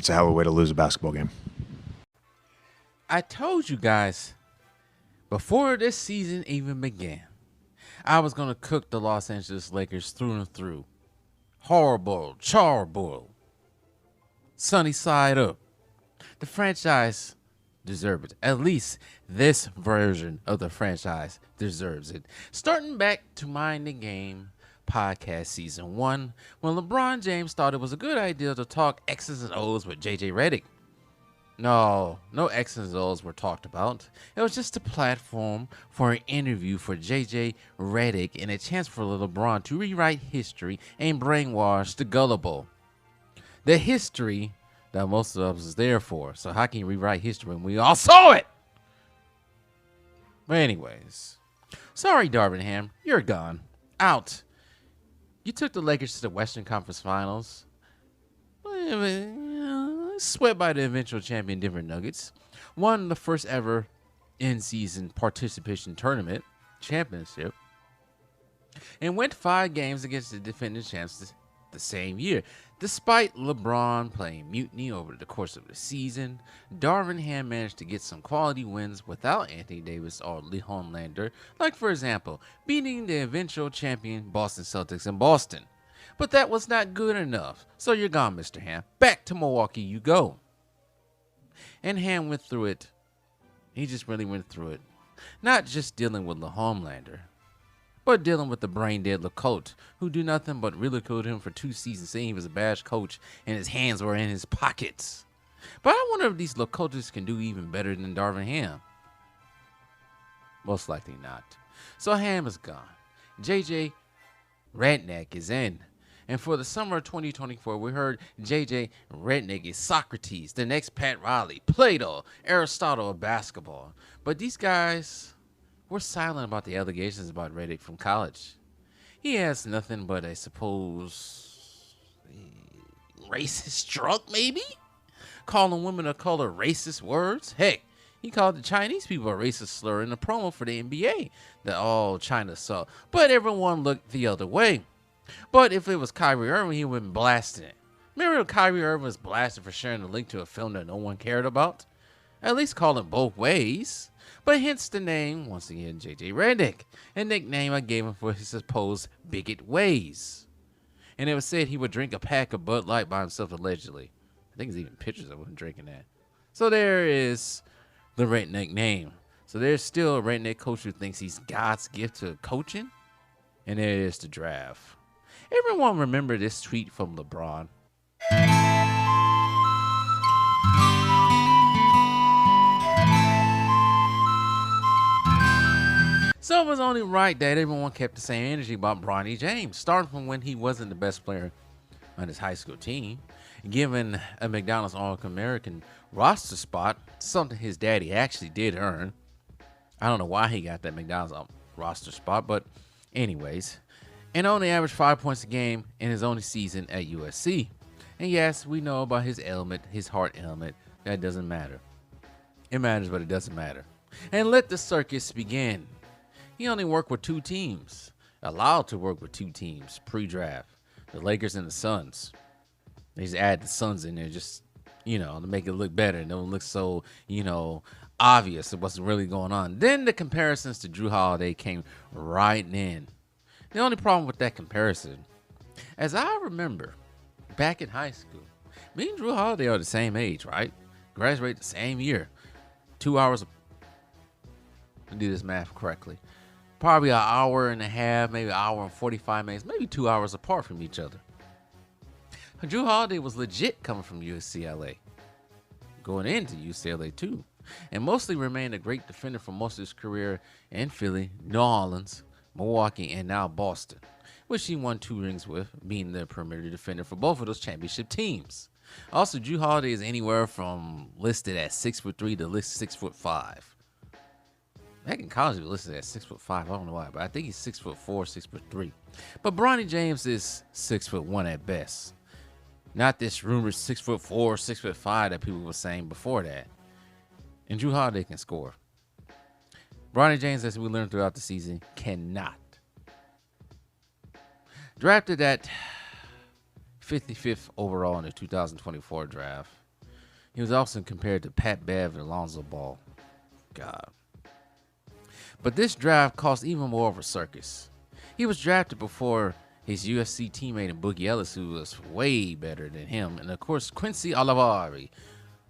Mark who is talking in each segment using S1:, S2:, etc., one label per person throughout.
S1: It's a hell of a way to lose a basketball game.
S2: I told you guys before this season even began, I was going to cook the Los Angeles Lakers through and through. Horrible, charboiled, sunny side up. The franchise deserves it. At least this version of the franchise deserves it. Starting back to Mind the Game podcast season 1, when LeBron James thought it was a good idea to talk X's and O's with JJ Redick. No X's and O's were talked about. It was just a platform for an interview for JJ Redick and a chance for LeBron to rewrite history and brainwash the gullible. The history that most of us is there for. So how can you rewrite history when we all saw it? But anyways, sorry, Darvin Ham, you're gone. Out. You took the Lakers to the Western Conference Finals. Swept by the eventual champion Denver Nuggets. Won the first ever in-season participation tournament championship. And went 5 games against the defending champs the same year. Despite LeBron playing mutiny over the course of the season, Darvin Ham managed to get some quality wins without Anthony Davis or Lee Homelander, like for example, beating the eventual champion Boston Celtics in Boston. But that was not good enough, so you're gone, Mr. Ham. Back to Milwaukee you go. And Ham went through it. He just really went through it. Not just dealing with Lee Homelander, but dealing with the brain-dead LeCote, who do nothing but ridiculed him for 2 seasons, saying he was a bad coach and his hands were in his pockets. But I wonder if these LeCotes can do even better than Darvin Ham. Most likely not. So Ham is gone. JJ Redick is in. And for the summer of 2024, we heard JJ Redick is Socrates, the next Pat Riley, Plato, Aristotle of basketball. But these guys were silent about the allegations about Redick from college. He has nothing but, I suppose, racist drunk, maybe? Calling women of color racist words? Heck, he called the Chinese people a racist slur in a promo for the NBA that all China saw. But everyone looked the other way. But if it was Kyrie Irving, he wouldn't blast it. Remember when Kyrie Irving was blasted for sharing a link to a film that no one cared about? At least call it both ways. But hence the name, once again, JJ Redick, a nickname I gave him for his supposed bigot ways. And it was said he would drink a pack of Bud Light by himself, allegedly. I think there's even pictures of him drinking that. So there is the Redick name. So there's still a Redick coach who thinks he's God's gift to coaching. And there is the draft. Everyone remember this tweet from LeBron? So it was only right that everyone kept the same energy about Bronny James, starting from when he wasn't the best player on his high school team, given a McDonald's All-American roster spot, something his daddy actually did earn. I don't know why he got that McDonald's roster spot, but anyways, and only averaged 5 points a game in his only season at USC. And yes, we know about his ailment, his heart ailment. That doesn't matter. It matters, but it doesn't matter. And let the circus begin. He only worked with 2 teams, allowed to work with 2 teams pre-draft, the Lakers and the Suns. They just add the Suns in there just, to make it look better and don't look so, obvious of what's really going on. Then the comparisons to Jrue Holiday came right in. The only problem with that comparison, as I remember, back in high school, me and Jrue Holiday are the same age, right? Graduated the same year. 2 hours. Let me do this math correctly. Probably an hour and a half, maybe an hour and 45 minutes, maybe 2 hours apart from each other. Jrue Holiday was legit coming from UCLA, going into UCLA too, and mostly remained a great defender for most of his career in Philly, New Orleans, Milwaukee, and now Boston, which he won 2 rings with, being the perimeter defender for both of those championship teams. Also, Jrue Holiday is anywhere from listed at 6'3" to 6'5". Back in college, he was listed at 6'5". I don't know why, but I think he's 6'4", 6'3". But Bronny James is 6'1" at best. Not this rumored 6'4", 6'5" that people were saying before that. And Jrue Holiday can score. Bronny James, as we learned throughout the season, cannot. Drafted at 55th overall in the 2024 draft. He was also compared to Pat Bev and Alonzo Ball. God. But this draft caused even more of a circus. He was drafted before his USC teammate and Boogie Ellis, who was way better than him. And of course, Quincy Olivari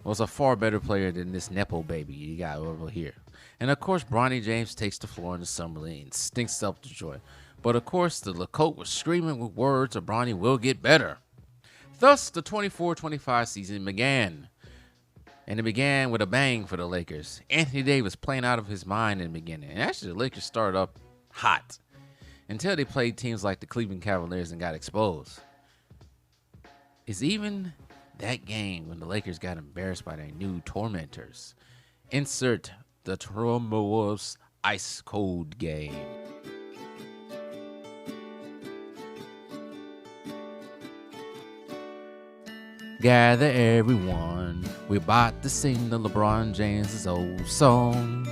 S2: was a far better player than this Nepo baby you got over here. And of course, Bronny James takes the floor in the summer league and stinks up the joint. But of course, the Lacote was screaming with words of Bronny will get better. Thus, the 24-25 season began. And it began with a bang for the Lakers. Anthony Davis playing out of his mind in the beginning. And actually, the Lakers started up hot until they played teams like the Cleveland Cavaliers and got exposed. It's even that game when the Lakers got embarrassed by their new tormentors. Insert the Timberwolves ice cold game. Gather everyone, we're about to sing the LeBron James' old song.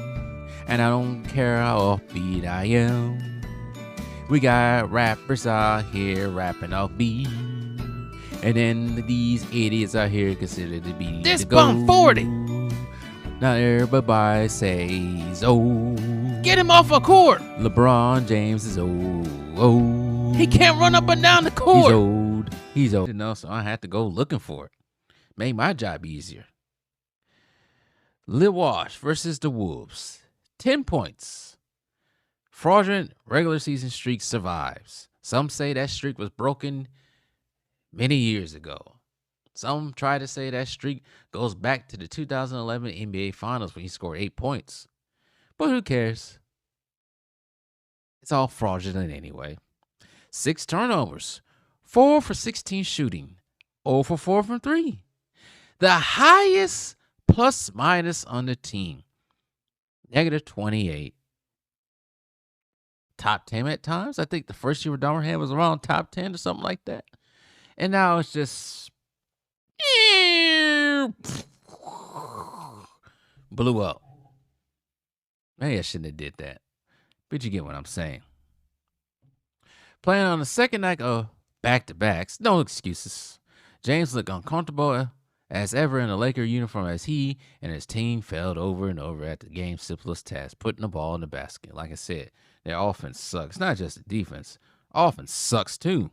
S2: And I don't care how offbeat I am. We got rappers out here rapping offbeat. And then these idiots out here considered to be
S1: this
S2: the
S1: bum 40.
S2: Now everybody says, oh.
S1: Get him off a court.
S2: LeBron James is old.
S1: He can't run up and down the
S2: He's
S1: court.
S2: old. He's old. You know, so I had to go looking for it. Made my job easier. Lil Wash versus the Wolves. 10 points. Fraudulent regular season streak survives. Some say that streak was broken many years ago. Some try to say that streak goes back to the 2011 NBA Finals when he scored 8 points. But who cares? It's all fraudulent anyway. 6 turnovers. 4 for 16 shooting. 0 for 4 from 3. The highest plus minus on the team. -28. Top 10 at times. I think the first year with Darvin was around top 10 or something like that. And now it's just blew up. Maybe I shouldn't have did that. But you get what I'm saying. Playing on the second night of back-to-backs, no excuses. James looked uncomfortable as ever in a Laker uniform as he and his team failed over and over at the game's simplest task, putting the ball in the basket. Like I said, their offense sucks. Not just the defense. Offense sucks too.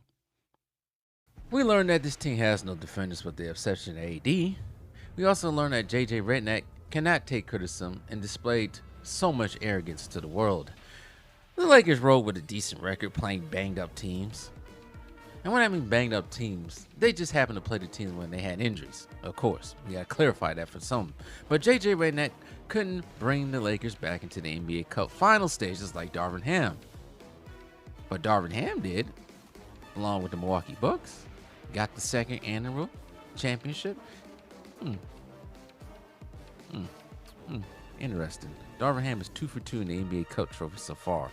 S2: We learned that this team has no defenders with the exception of AD. We also learned that JJ Redick cannot take criticism and displayed so much arrogance to the world. The Lakers rolled with a decent record playing banged up teams. And when I mean banged up teams, they just happened to play the teams when they had injuries. Of course, we gotta clarify that for some. But JJ Redick couldn't bring the Lakers back into the NBA Cup final stages like Darvin Ham. But Darvin Ham did, along with the Milwaukee Bucks. Got the second annual championship. Interesting. Darvin Ham is 2 for 2 in the NBA Cup trophy so far.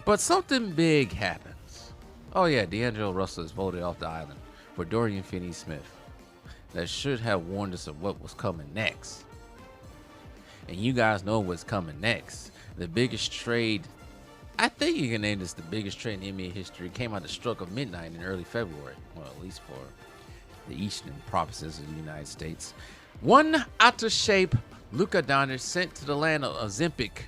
S2: But something big happens. Oh yeah, D'Angelo Russell is voted off the island for Dorian Finney-Smith. That should have warned us of what was coming next. And you guys know what's coming next. The biggest trade, I think you can name this the biggest trade in NBA history, came out the stroke of midnight in early February. Well, at least for the eastern provinces of the United States. One out of shape Luka Doncic sent to the land of Ozempic.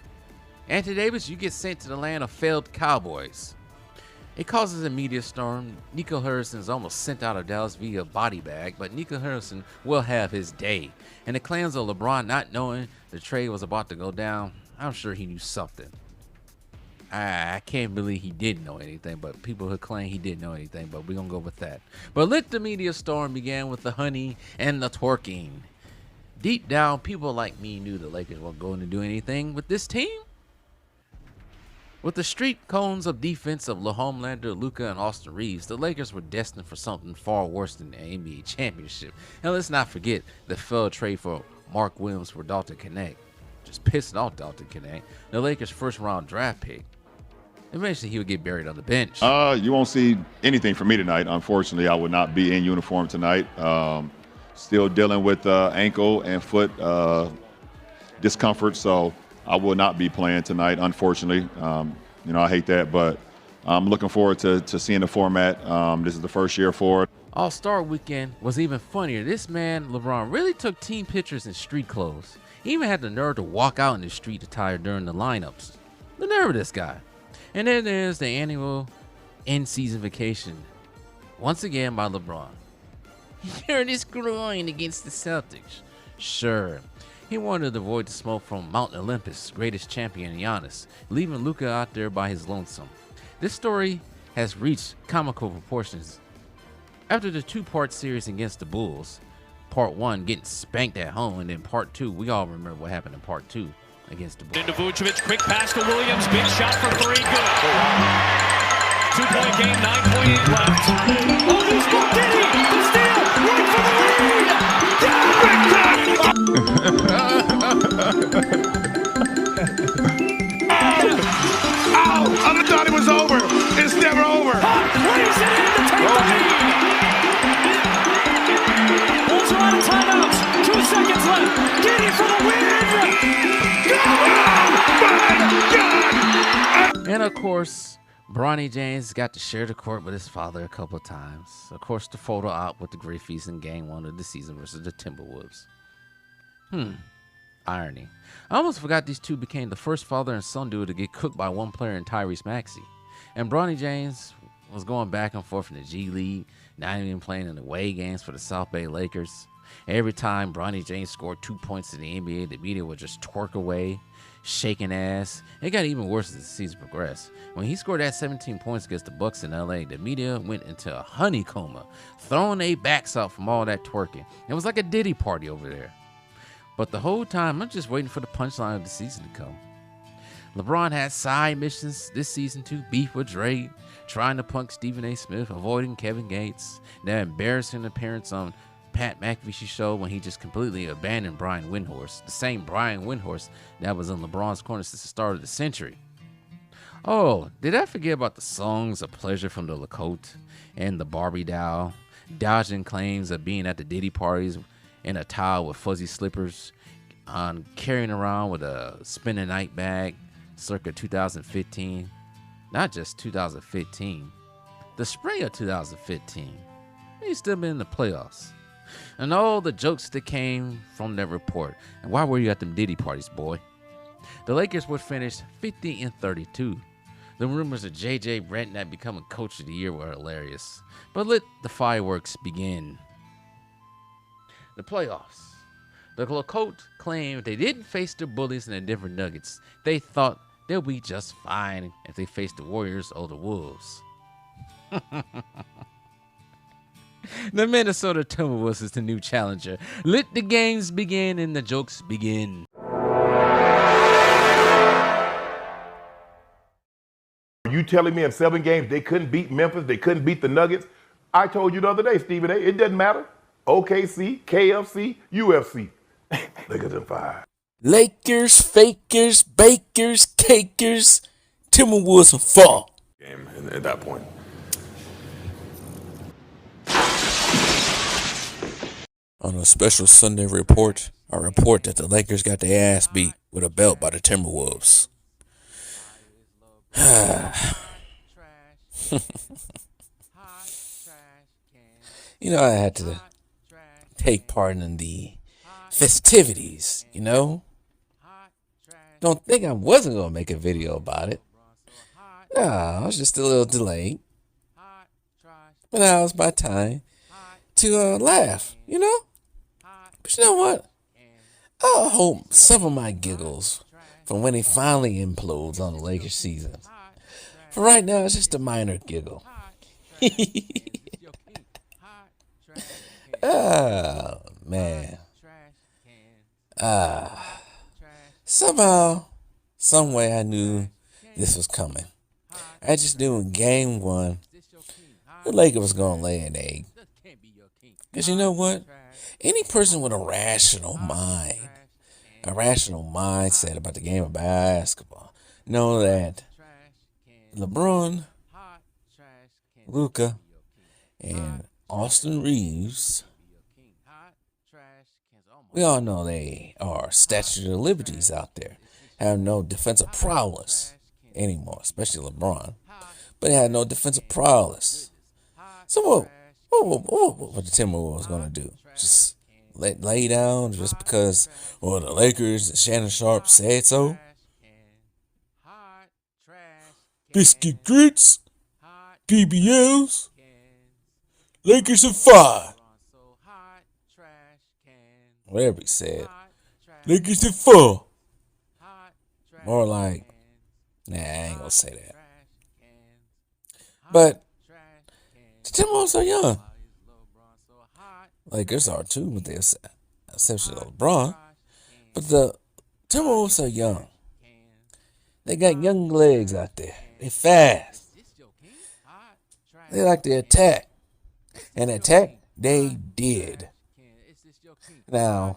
S2: Anthony Davis, you get sent to the land of failed Cowboys. It causes a media storm. Nico Harrison is almost sent out of Dallas via body bag, but Nico Harrison will have his day. And the claims of LeBron not knowing the trade was about to go down, I'm sure he knew something. I can't believe he didn't know anything, but people who claim he didn't know anything, but we're going to go with that. But let the media storm begin with the honey and the twerking. Deep down, people like me knew the Lakers weren't going to do anything with this team. With the street cones of defense of Homelander, Luka, and Austin Reeves, the Lakers were destined for something far worse than the NBA championship. And let's not forget the failed trade for Mark Williams for Dalton Knecht. Just pissing off Dalton Knecht, the Lakers' first-round draft pick. Eventually, he would get buried on the bench.
S3: You won't see anything from me tonight. Unfortunately, I will not be in uniform tonight. Still dealing with ankle and foot discomfort, so I will not be playing tonight, unfortunately. I hate that, but I'm looking forward to seeing the format. This is the first year for it.
S2: All-Star Weekend was even funnier. This man, LeBron, really took team pictures in street clothes. He even had the nerve to walk out in the street attire during the lineups. The nerve of this guy. And then there's the annual in-season vacation. Once again by LeBron. He earned his groin against the Celtics. Sure. He wanted to avoid the smoke from Mount Olympus' greatest champion, Giannis, leaving Luka out there by his lonesome. This story has reached comical proportions. After the two-part series against the Bulls, part 1 getting spanked at home, and then part 2, we all remember what happened in part 2 against the Bulls.
S4: Into Vucevic, quick pass to Williams, big shot for 3, good. 2-point game, 9.8 left. Oh, there's Diddy, the steal, right for the lead!
S5: Ow! I thought it was over. It's never over.
S4: Plays it in to take the lead. Bulls are out of timeouts. 2 seconds left. Diddy for the win.
S5: Oh, my God!
S2: And of course, Bronny James got to share the court with his father a couple of times. Of course, the photo op with the Griffeys in Game 1 of the season versus the Timberwolves. Irony. I almost forgot these two became the first father and son duo to get cooked by one player in Tyrese Maxey. And Bronny James was going back and forth in the G League, not even playing in away games for the South Bay Lakers. Every time Bronny James scored 2 points in the NBA, the media would just twerk away, shaking ass. It got even worse as the season progressed. When he scored that 17 points against the Bucks in LA, the media went into a honeycomb, throwing their backs out from all that twerking. It was like a Diddy party over there. But the whole time, I'm just waiting for the punchline of the season to come. LeBron had side missions this season too, beef with Dre, trying to punk Stephen A. Smith, avoiding Kevin Gates, that embarrassing appearance on Pat McAfee's show when he just completely abandoned Brian Windhorst, the same Brian Windhorst that was in LeBron's corner since the start of the century. Oh, did I forget about the songs of pleasure from the Lacote and the Barbie doll, dodging claims of being at the Diddy parties in a towel with fuzzy slippers, carrying around with a spinning night bag circa 2015. Not just 2015, the spring of 2015. He's still been in the playoffs. And all the jokes that came from that report. And why were you at them Diddy parties, boy? The Lakers would finish 50-32. The rumors of J.J. Redick becoming coach of the year were hilarious. But let the fireworks begin. The playoffs. The Lacote claimed they didn't face the bullies and the Denver Nuggets. They thought they'll be just fine if they face the Warriors or the Wolves. The Minnesota Timberwolves is the new challenger. Let the games begin and the jokes begin.
S5: You telling me in 7 games they couldn't beat Memphis, they couldn't beat the Nuggets? I told you the other day, Stephen A., it doesn't matter. OKC, KFC, UFC. Look at them 5.
S1: Lakers, fakers, bakers, cakers, Timberwolves are fall.
S5: Game at that point.
S1: On a special Sunday report, I report that the Lakers got their ass beat with a belt by the Timberwolves. You know, I had to take part in the festivities, you know? Don't think I wasn't going to make a video about it. No, I was just a little delayed. But now was my time to laugh, you know? But you know what? I hope some of my giggles from when he finally implodes on the Lakers season. For right now, it's just a minor giggle. Oh, man. Somehow, some way I knew this was coming. I just knew in game 1, the Lakers was going to lay an egg. Because you know what? Any person with a rational mindset about the game of basketball, know that LeBron, Luka, and Austin Reeves, we all know they are Statue of Liberties out there, have no defensive prowess anymore, especially LeBron. but they had no defensive prowess. So what the Timberwolves gonna do? Just lay down just because, or the Lakers and Shannon Sharp said so? Biscuit grits, BBLs, Lakers in 5. Whatever he said. Lakers in 4. More like, nah, I ain't gonna say that. But the Timberwolves are young. Lakers are too, with the exception of LeBron. But the Timberwolves are young. They got young legs out there. They fast. They like to attack. And attack, they did. Now,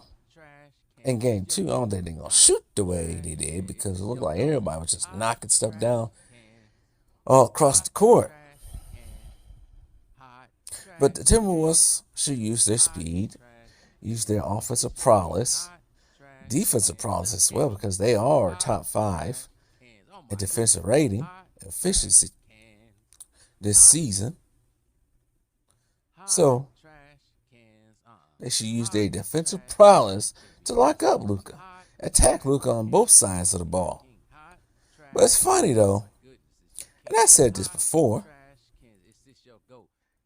S1: in game 2, I don't think they're going to shoot the way they did because it looked like everybody was just knocking stuff down all across the court. But the Timberwolves should use their speed, use their offensive prowess, defensive prowess as well, because they are top 5 in defensive rating, efficiency this season. So they should use their defensive prowess to lock up Luka, attack Luka on both sides of the ball. But it's funny though, and I said this before,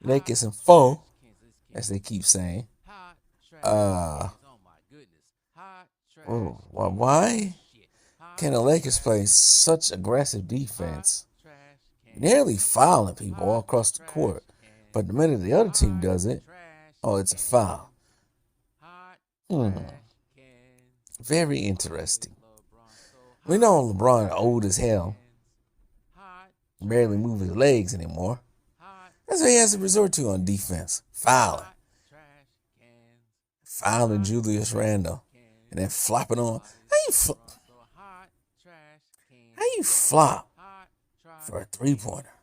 S1: Lakers in 4, as they keep saying. Why can the Lakers play such aggressive defense, nearly fouling people all across the court, but the minute the other team does it, oh, it's a foul? Very interesting. We know LeBron old as hell, barely move his legs anymore. That's what he has to resort to on defense. Fouling Julius Randle. And then flopping on. How you flop for a 3-pointer?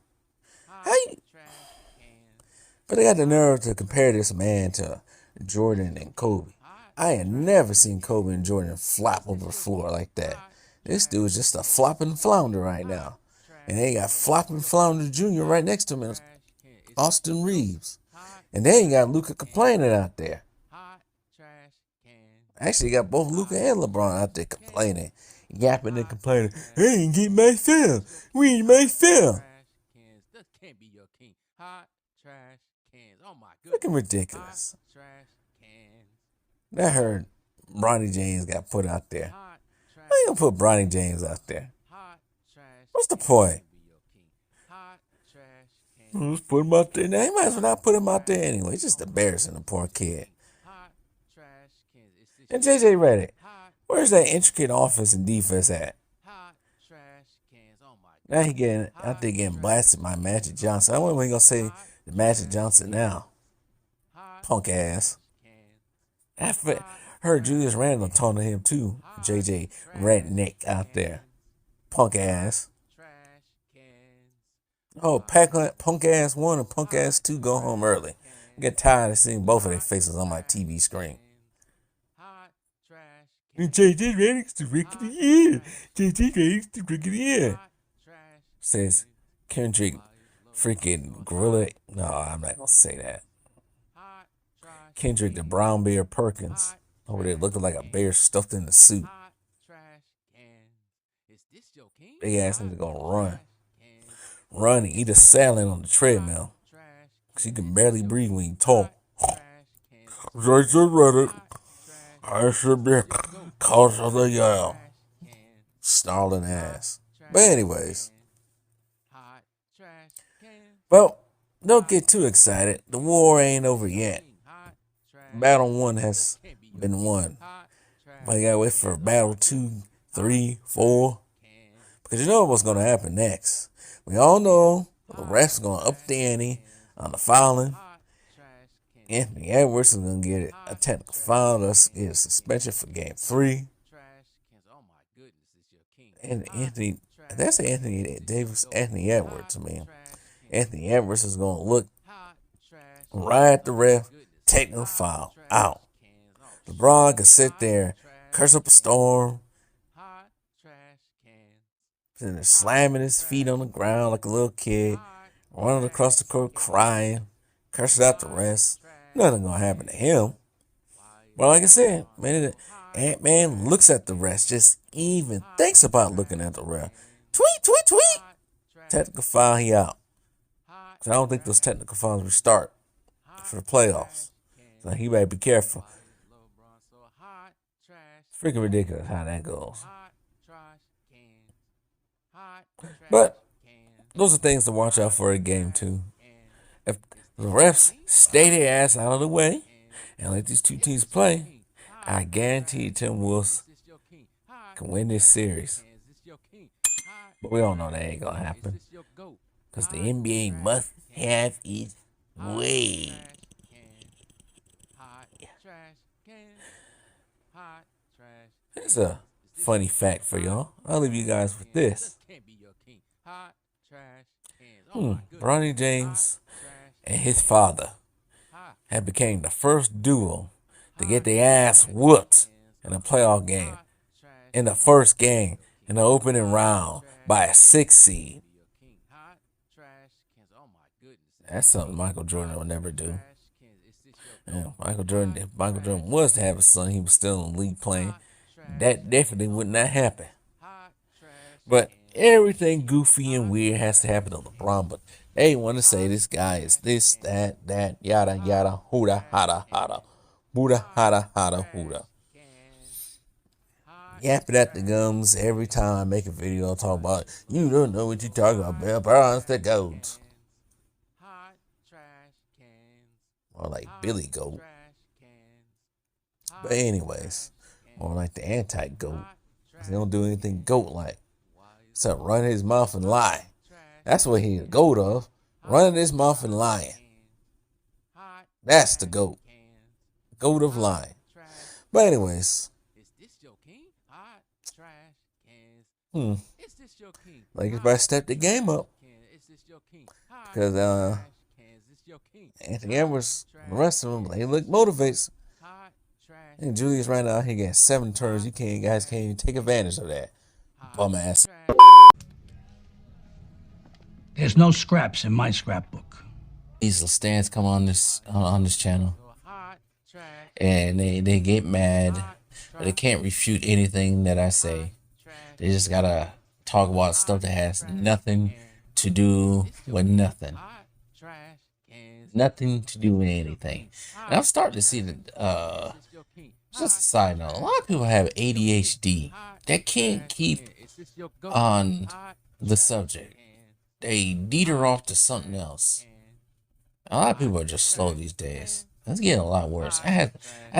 S1: But they got the nerve to compare this man to Jordan and Kobe. I ain't never seen Kobe and Jordan flop over the floor like that. This dude's just a flopping flounder right now. And they got flopping flounder Jr. right next to him, Austin Reeves. And they ain't got Luka complaining out there. Actually, got both Luka and LeBron out there complaining, yapping and complaining. I ain't getting my film. We ain't my film. Looking ridiculous. I heard Bronny James got put out there. Why you gonna put Bronny James out there? What's the point? Let's put him out there. Now, he might as well not put him out there anyway. It's just embarrassing, the poor kid. And JJ Redick, where's that intricate offense and defense at? Now he getting blasted by Magic Johnson. I wonder what he gonna say to Magic Johnson now. Punk ass. I heard Julius Randle taunting him too. JJ Redick out there. Punk ass. Oh, punk ass 1 and punk ass 2 go home early. I get tired of seeing both of their faces on my TV screen. JJ Redick's the Rookie of the Year. JJ Redick's the Rookie of the Year. Says Kendrick freaking Gorilla. No, I'm not going to say that. Kendrick the Brown Bear Perkins. Over there looking like a bear stuffed in a suit. Big ass nigga gonna run and eat a salad on the treadmill. Cause he can barely breathe when he talk. JJ Redick, I should be cause of the yell. Snarling ass. But anyways. Well, don't get too excited. The war ain't over yet. Battle 1 has been won. But you gotta wait for battle 2, 3, 4. Because you know what's gonna happen next. We all know the ref's gonna up the ante on the fouling. Anthony Edwards is gonna get a technical foul. That's get a suspension for game 3. And that's Anthony Davis, Anthony Edwards. I mean, Anthony Edwards is gonna look right at the ref, technical foul, out. LeBron can sit there, curse up a storm, sitting there slamming his feet on the ground like a little kid, running across the court crying, cursing out the refs. Nothing gonna happen to him. But like I said, man, Ant-Man looks at the refs, just even thinks about looking at the ref. Tweet, tweet, tweet. Technical foul, he out. Cause I don't think those technical fouls restart for the playoffs. So he better be careful. It's freaking ridiculous how that goes. But those are things to watch out for a game too. If the refs stay their ass out of the way and let these two teams play, I guarantee Tim Wolves can win this series. But we all know that ain't gonna happen. Because the NBA must have its way. Here's a funny fact for y'all. I'll leave you guys with this. Bronny James and his father had became the first duo to get their ass whooped in a playoff game. In the first game, in the opening round, by a 6 seed. That's something Michael Jordan will never do. Yeah, Michael Jordan, if Michael Jordan was to have a son, he was still in the league playing. That definitely would not happen. But everything goofy and weird has to happen to LeBron. But they want to say this guy is this, that, yada, yada, hooda, hada, hada, hooda, hada, hada, hooda. Yapping at the gums every time I make a video talk about, you don't know what you're talking about, LeBron's the GOAT. Or like Billy Goat. But anyways, more like the anti-GOAT. He don't do anything GOAT-like. Except run his mouth and lie. That's what he's a GOAT of. Running his mouth and lying. That's the GOAT. GOAT of lying. But anyways. Like if I step the game up. Because Anthony Edwards, the rest of them, they look motivates. And Julius right now, he got 7 turns. You guys can't even take advantage of that. Bum ass.
S6: There's no scraps in my scrapbook.
S1: These little stands come on this channel, and they get mad, but they can't refute anything that I say. They just gotta talk about stuff that has nothing to do with nothing. Nothing to do with anything. And I'm starting to see that, just a side note, a lot of people have ADHD that can't keep on the subject. They deter off to something else. A lot of people are just slow these days. It's getting a lot worse. I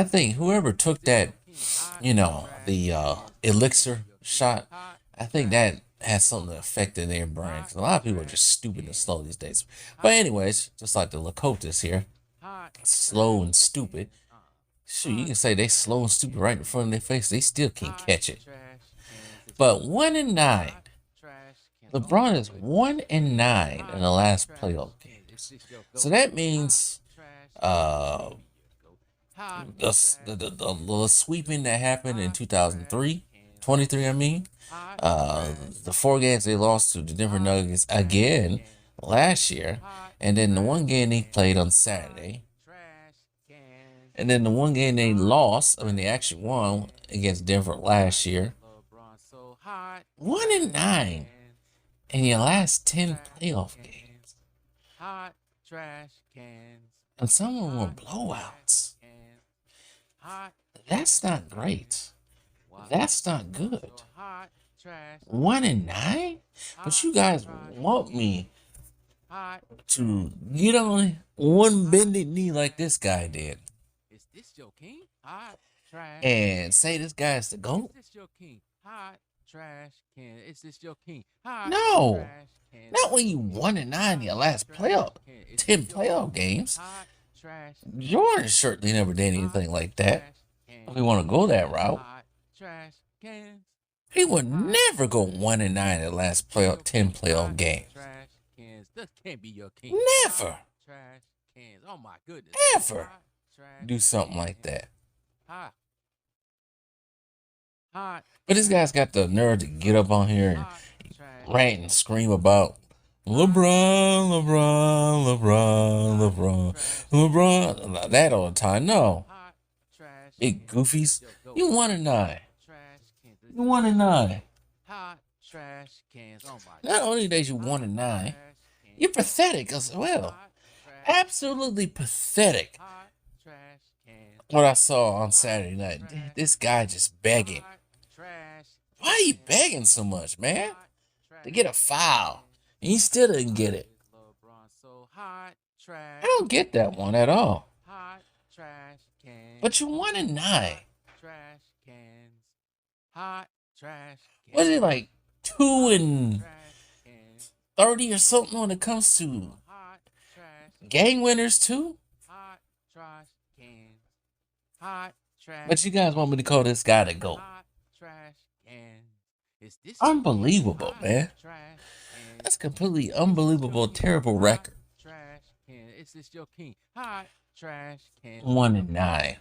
S1: think whoever took that, the elixir shot, I think that has something to affect in their brain. Cause a lot of people are just stupid and slow these days. But anyways, just like the Lakotas here, slow and stupid. Shoot, you can say they slow and stupid right in front of their face. They still can't catch it. But 1-9. LeBron is 1-9 in the last playoff games. So that means the sweeping that happened in 23, I mean. The 4 games they lost to the Denver Nuggets again last year. And then the 1 game they played on Saturday. And then the 1 game they lost, they actually won against Denver last year. 1-9 in your last 10 playoff games. And some of them were blowouts. That's not great. That's not good. 1-9? But you guys want me to get on one bended knee like this guy did. And say this guy's the GOAT? No. Not when you 1-9 in your last 10 playoff games. Jordan certainly never did anything like that. If we want to go that route. He would never go 1-9 in the last 10 playoff games. Never. Ever do something like that. But this guy's got the nerve to get up on here and rant and scream about LeBron, LeBron, LeBron, LeBron, LeBron. That all the time. No. Big goofies. You 1-9. You 1-9. Not only that you 1-9, you're pathetic as well. Absolutely pathetic. What I saw on Saturday night, this guy just begging. Why are you begging so much, man? To get a foul. And he still didn't get it. I don't get that one at all. But you 1-9. What is it, like 2-30 or something when it comes to game winners too? But you guys want me to call this guy the GOAT. Unbelievable, man. That's completely unbelievable, terrible record. 1-9.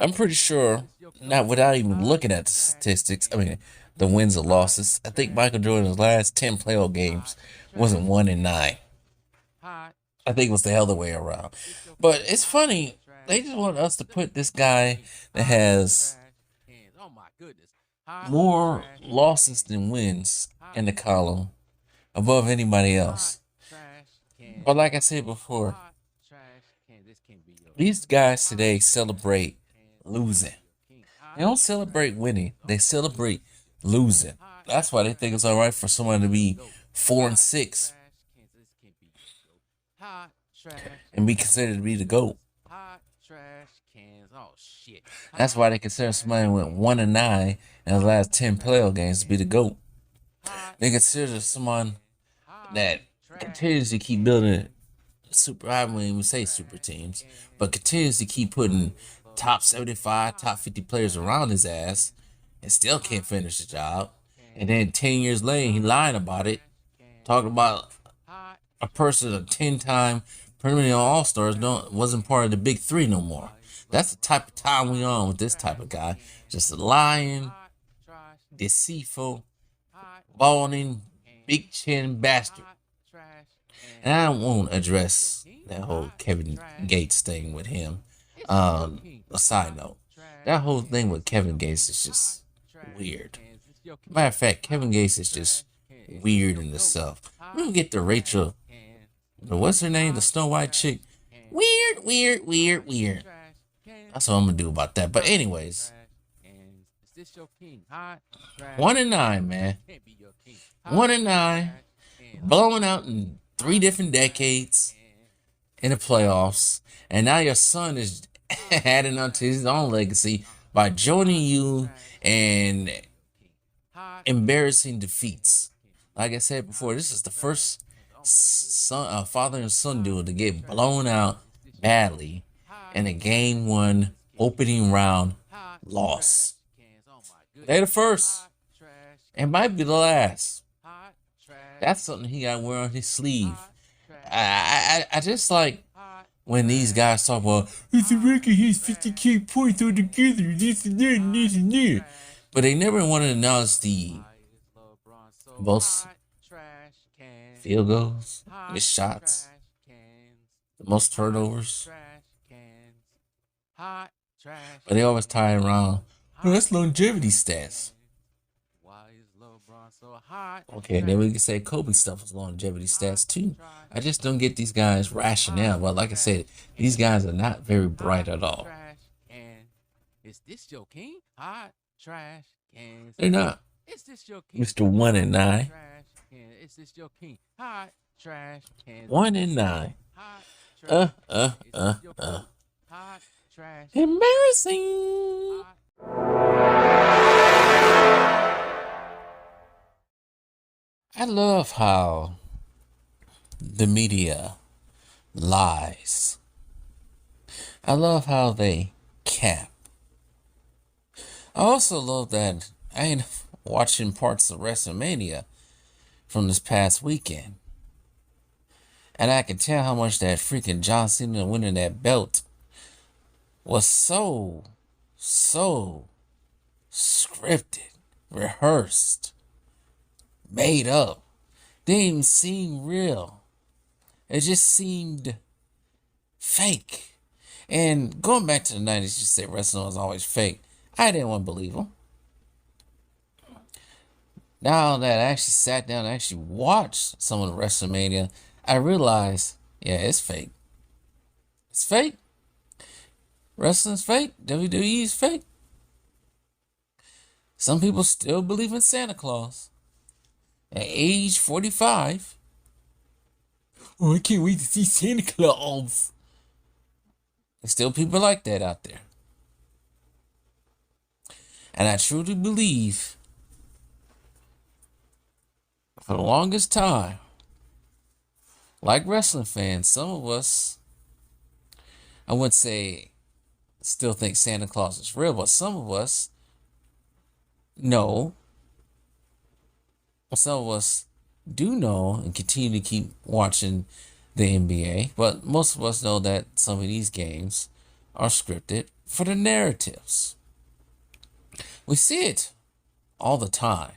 S1: I'm pretty sure, not without even looking at the statistics, I mean, the wins and losses, I think Michael Jordan's last 10 playoff games wasn't 1-9. I think it was the other way around. But it's funny, they just want us to put this guy that has more losses than wins in the column above anybody else. But like I said before, these guys today celebrate losing. They don't celebrate winning. They celebrate losing. That's why they think it's all right for someone to be 4-6 and be considered to be the GOAT. That's why they consider somebody who went 1-9 in the last 10 playoff games to be the GOAT. They consider someone that continues to keep building I wouldn't even say super teams, but continues to keep putting top 75, top 50 players around his ass and still can't finish the job. And then 10 years later, he lying about it, talking about a person, a 10-time perennial all-stars wasn't part of the big three no more. That's the type of time we on with this type of guy. Just a lying, deceitful, balding, big chin bastard. And I won't address that whole Kevin Gates thing with him. A side note, that whole thing with Kevin Gates is just weird. Matter of fact, Kevin Gates is just weird in itself. We're gonna get to Rachel, what's her name? The Snow White chick. Weird, weird, weird, weird. That's what I'm gonna do about that. But anyways, 1-9, man. 1-9, blowing out in 3 different decades in the playoffs, and now your son is adding on to his own legacy by joining you and embarrassing defeats. Like I said before, this is the first father and son duel to get blown out badly in a game 1 opening round loss. They're the first. It might be the last. That's something he got to wear on his sleeve. I just like when these guys talk about, it's a record, he's 50K points all together, this and that, and this and that. But they never want to announce the most field goals, missed shots, the most turnovers. But they always tie it around, oh, that's longevity stats. Okay, then we can say Kobe stuff was longevity stats too. I just don't get these guys' rationale. But like I said, these guys are not very bright at all. They're not. Mr. 1-9. 1-9. Embarrassing. I love how the media lies. I love how they cap. I also love that I ain't watching parts of WrestleMania from this past weekend. And I can tell how much that freaking John Cena winning that belt was so scripted, rehearsed, made up. They didn't even seem real. It just seemed fake. And going back to the 90s, you said wrestling was always fake. I didn't want to believe them. Now that I actually sat down and actually watched some of the WrestleMania, I realized, yeah, it's fake. It's fake. Wrestling's fake. WWE's fake. Some people still believe in Santa Claus. At age 45. Oh, I can't wait to see Santa Claus. There's still people like that out there. And I truly believe for the longest time, like wrestling fans, some of us, I wouldn't say still think Santa Claus is real, but some of us know, some of us do know and continue to keep watching the NBA, but most of us know that some of these games are scripted for the narratives. We see it all the time.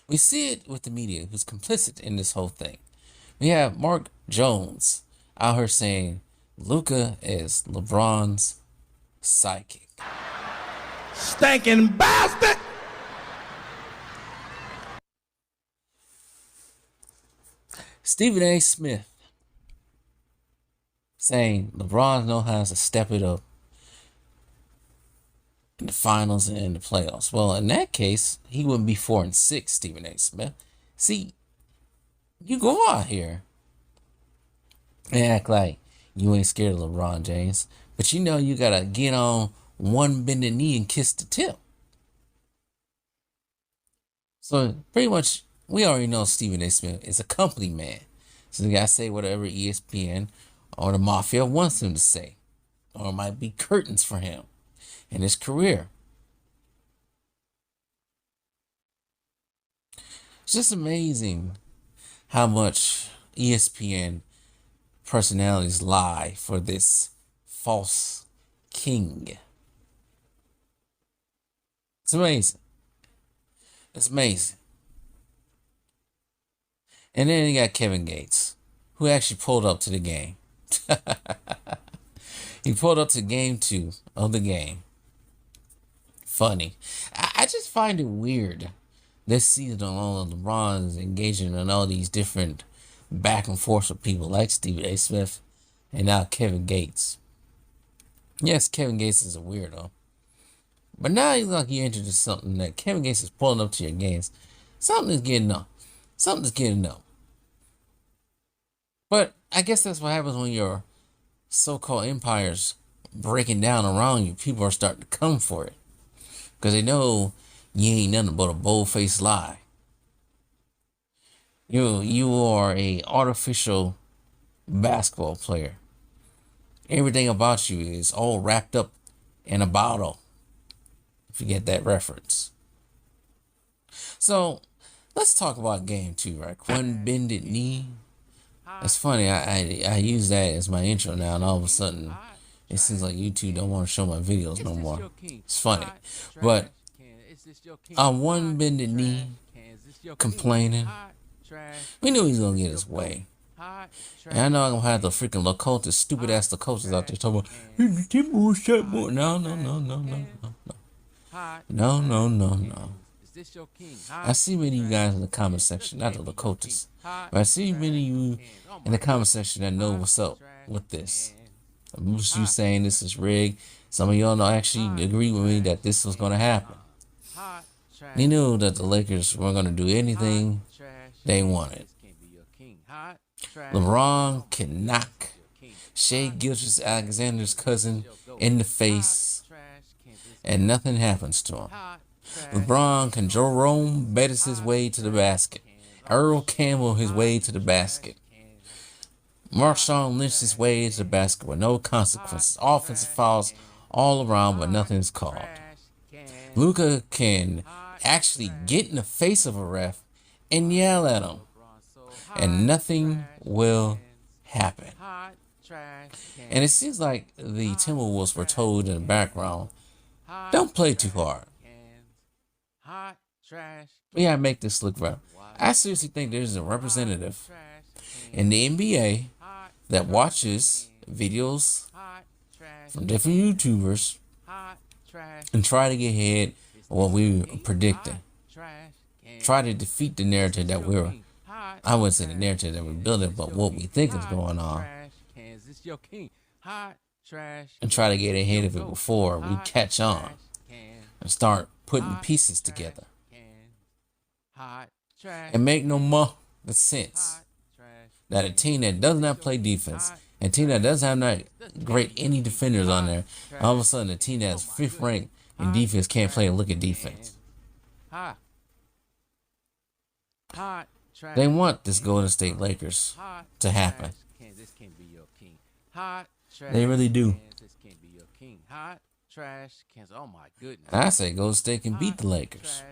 S1: We see it with the media who's complicit in this whole thing. We have Mark Jones out here saying Luka is LeBron's sidekick.
S4: Stinking bastard!
S1: Stephen A. Smith saying LeBron knows how to step it up in the finals and in the playoffs. Well, in that case, he wouldn't be 4-6, Stephen A. Smith. See, you go out here and act like you ain't scared of LeBron James, but you know you gotta get on one bended knee and kiss the tip. So pretty much, we already know Stephen A. Smith is a company man. So you gotta say whatever ESPN or the Mafia wants him to say. Or it might be curtains for him in his career. It's just amazing how much ESPN personalities lie for this false king. It's amazing. It's amazing. And then you got Kevin Gates, who actually pulled up to the game. He pulled up to game 2 of the game. Funny. I just find it weird this season alone, LeBron is engaging in all these different back and forth with people like Stephen A. Smith and now Kevin Gates. Yes, Kevin Gates is a weirdo. But now you look like you entered into something that Kevin Gates is pulling up to your games. Something is getting up. Something's getting up. But I guess that's what happens when your so-called empire's breaking down around you. People are starting to come for it. Because they know you ain't nothing but a bold-faced lie. You are a artificial basketball player. Everything about you is all wrapped up in a bottle. If you get that reference. So let's talk about game 2, right? One bended knee. It's funny. I use that as my intro now, and all of a sudden, it seems like YouTube don't want to show my videos no more. It's funny, but on one bended knee, complaining, we knew he was gonna get his way. And I know I'm gonna have the freaking Lacotas, stupid ass Lacotas out there talking about no. I see many of you guys in the comment section, not the Lakotas, but I see many of you in the comment section that know what's up with this. Most of you saying this is rigged. Some of y'all actually agree with me that this was going to happen. They knew that the Lakers weren't going to do anything they wanted. LeBron can knock Shai Gilgeous-Alexander's cousin in the face, and nothing happens to him. LeBron can Jerome Bettis his way to the basket. Earl Campbell his way to the basket. Marshawn Lynch his way to the basket with no consequences. Offensive fouls all around, but nothing is called. Luka can actually get in the face of a ref and yell at him, and nothing will happen. And it seems like the Timberwolves were told in the background, don't play too hard. We gotta make this look right. I seriously think there's a representative in the NBA that watches videos from different YouTubers and try to get ahead of what we were predicting. Try to defeat the narrative that I wouldn't say the narrative that we're building, but what we think is going on. And try to get ahead of it before we catch on and start putting pieces together. And make no more sense that a team that does not play defense, a team that doesn't have not great any defenders on there, and all of a sudden a team that's 5th ranked in defense can't play and look at defense. They want this Golden State Lakers to happen. They really do.
S2: Oh my goodness.
S1: And I say Golden State can beat the Lakers.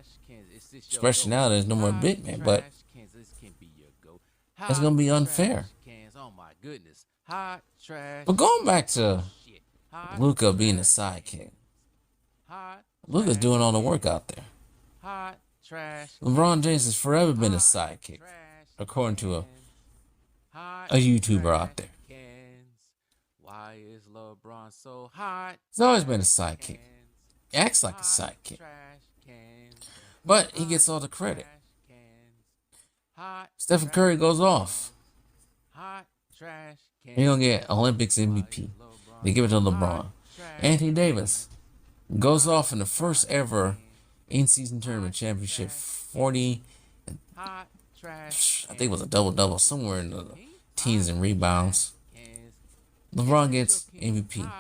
S1: Especially now there's no more big man, but it's going to be unfair.
S2: Oh my goodness.
S1: But going back to Luka being a sidekick, Luka's doing all the work out there. LeBron James has forever been a sidekick, according to a YouTuber out there.
S2: Why is LeBron so hot?
S1: He's always been a sidekick. He acts like a sidekick. But he gets all the credit. Stephen Curry goes off. He's going to get Olympics MVP. They give it to LeBron. Anthony Davis goes off in the first ever in-season tournament championship. 40, I think it was a double-double, somewhere in the teens and rebounds. LeBron gets MVP.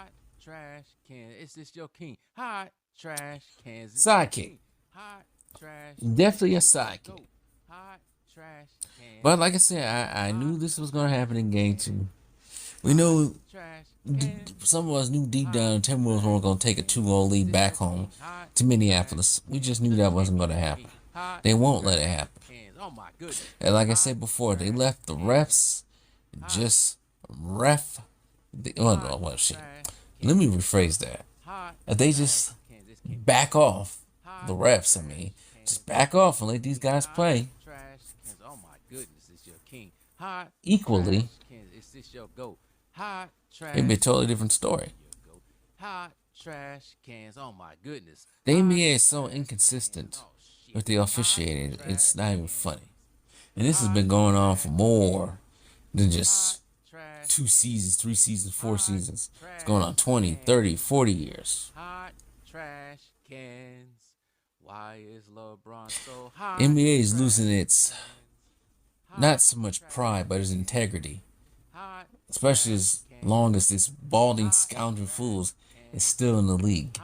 S1: Sidekick. Definitely a sidekick. But like I said, I knew this was going to happen in game 2. We know some of us knew deep down Timberwolves weren't going to take a 2-0 lead back home to Minneapolis. We just knew that wasn't going to happen. They won't let it happen. And like I said before, they left the refs just ref. Let me rephrase that. They just back off the refs. I mean, just back off and let these guys play equally. It'd be a totally different story. The NBA is so inconsistent with the officiating, it's not even funny. And this has been going on for more than just 2 seasons, 3 seasons, 4 seasons. It's going on 20, 30, 40 years. NBA is losing its, not so much pride, but its integrity. Especially as long as this balding scoundrel fools is still in the league.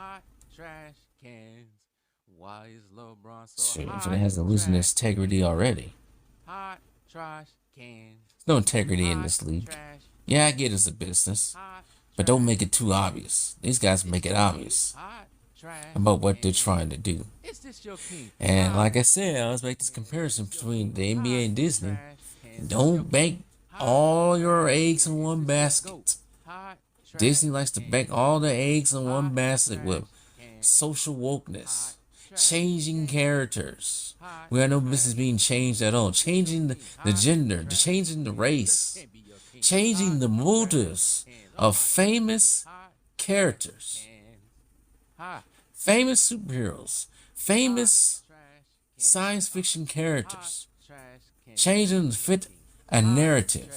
S1: Shit, if it hasn't losing its integrity already. There's no integrity in this league. Yeah, I get it's a business, but don't make it too obvious. These guys make it obvious about what they're trying to do. And like I said, I always make this comparison between the NBA and Disney. Don't bank all your eggs in one basket. Disney likes to bank all the eggs in one basket with social wokeness, changing characters. We have no business being changed at all. Changing the gender, changing the race, changing the motives of famous characters, famous superheroes, famous science fiction characters, changing them to fit a narrative.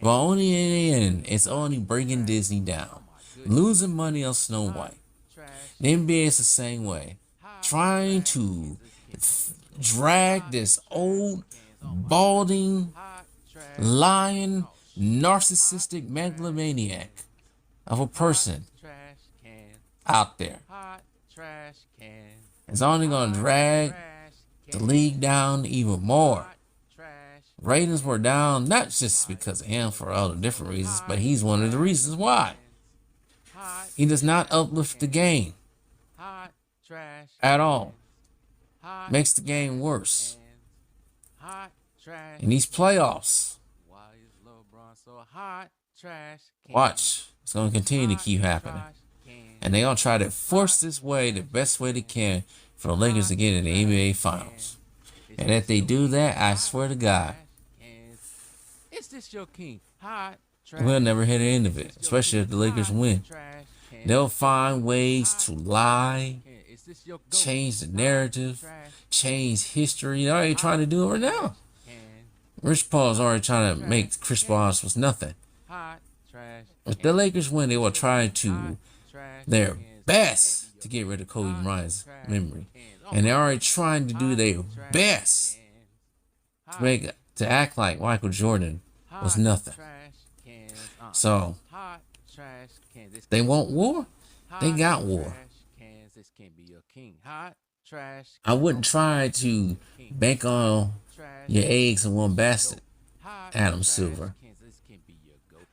S1: But only in the end, it's only bringing Disney down, losing money on Snow White. The NBA is the same way, trying to drag this old, balding, lying, narcissistic megalomaniac of a person out there. It's only going to drag the league down even more. Ratings were down, not just because of him, for other different reasons, but he's one of the reasons why. He does not uplift the game at all. Makes the game worse. In these playoffs, watch, it's going to continue to keep happening. And they're going to try to force this way, the best way they can, for the Lakers to get in the NBA Finals. And if they do that, I swear to God,
S2: Is this your king? Hot
S1: we'll never hit the end of it, especially if the Lakers win. They'll find ways to lie, change the narrative, change history. They're already trying to do it right now. Rich Paul's already trying to make Chris Bosh was nothing. If the Lakers win, they will try to their best to get rid of Kobe Bryant's memory. And they're already trying to do their best to act like Michael Jordan was nothing. So, they want war? They got war. I wouldn't try to bank on your eggs in one basket, Adam Silver.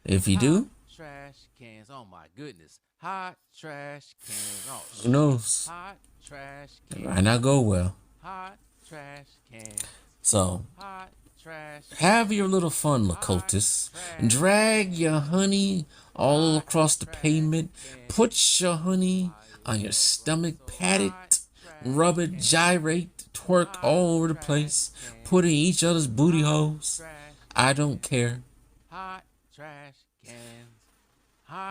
S1: If you do,
S2: trash cans. Oh my goodness. Hot trash cans. Oh,
S1: who knows?
S2: hot trash
S1: It
S2: cans.
S1: might not go well.
S2: Hot trash cans.
S1: So,
S2: Hot trash.
S1: have your little fun, Lakotas. Drag your honey all across the pavement. Put your honey on your stomach, pat it, rub it, gyrate, twerk all over the place. Put in each other's booty holes. I don't care.
S2: Hot trash cans.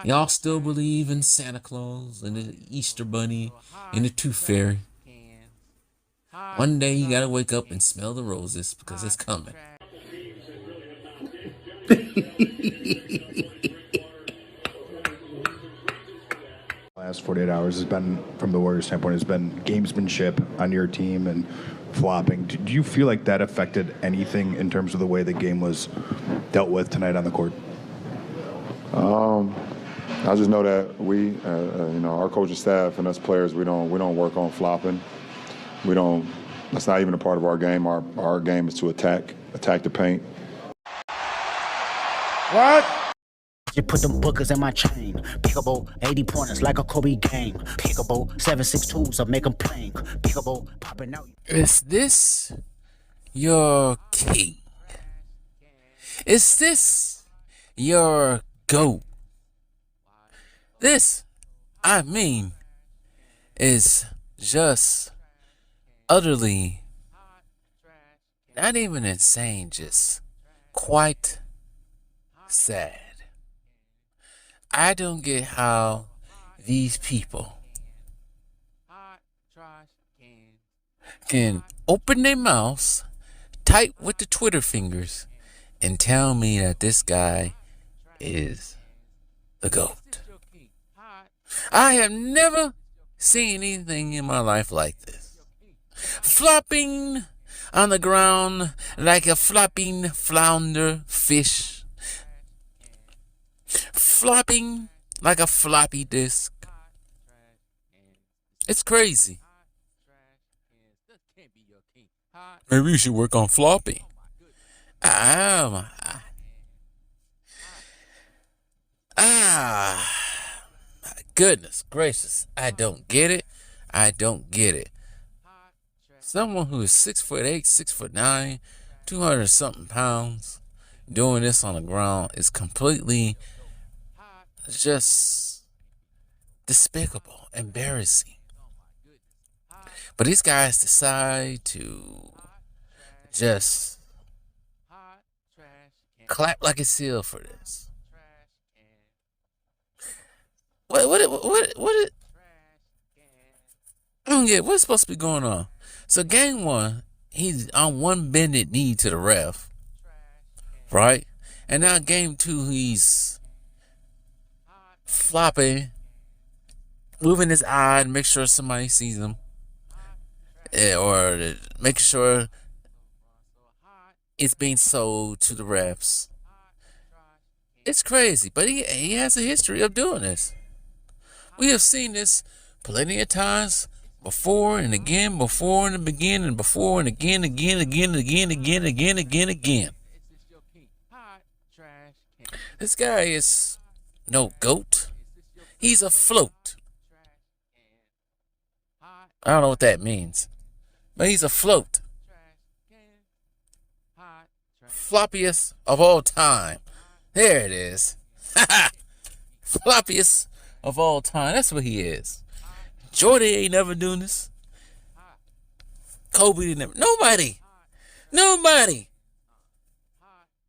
S1: Y'all still believe in Santa Claus and the Easter Bunny and the Tooth Fairy. One day you gotta wake up and smell the roses because it's coming.
S7: Last 48 hours has been, from the Warriors' standpoint, has been gamesmanship on your team and flopping. Do you feel like that affected anything in terms of the way the game was dealt with tonight on the court?
S3: I just know that we, our coaching staff and us players, we don't work on flopping. We don't. That's not even a part of our game. Our game is to attack the paint.
S8: What? You put them bookers in my chain. Pickable 80 pointers like a Kobe game. Pickable 7.62s, I make them plain. Pickable popping out.
S1: Is this your king? Is this your GOAT? This, I mean, is just utterly not even insane, just quite sad. I don't get how these people can open their mouths, type with the Twitter fingers, and tell me that this guy is the GOAT. I have never seen anything in my life like this. Flopping on the ground like a flopping flounder fish. Flopping like a floppy disk. It's crazy. Maybe you should work on flopping. My goodness gracious. I don't get it. I don't get it. Someone who is 6'8", 6'9", 200 something pounds, doing this on the ground is completely just despicable, embarrassing. But these guys decide to just clap like a seal for this. What I don't get what's supposed to be going on. So game one, he's on one bended knee to the ref, right? And now game two, he's flopping, moving his eye to make sure somebody sees him, or making sure it's being sold to the refs. It's crazy, but he has a history of doing this. We have seen this plenty of times. Before and again, before and again, and before and again. This guy is no GOAT. He's a float. I don't know what that means, but he's a float. Floppiest of all time. There it is. Floppiest of all time. That's what he is. Jordy ain't never doing this. Kobe didn't. Nobody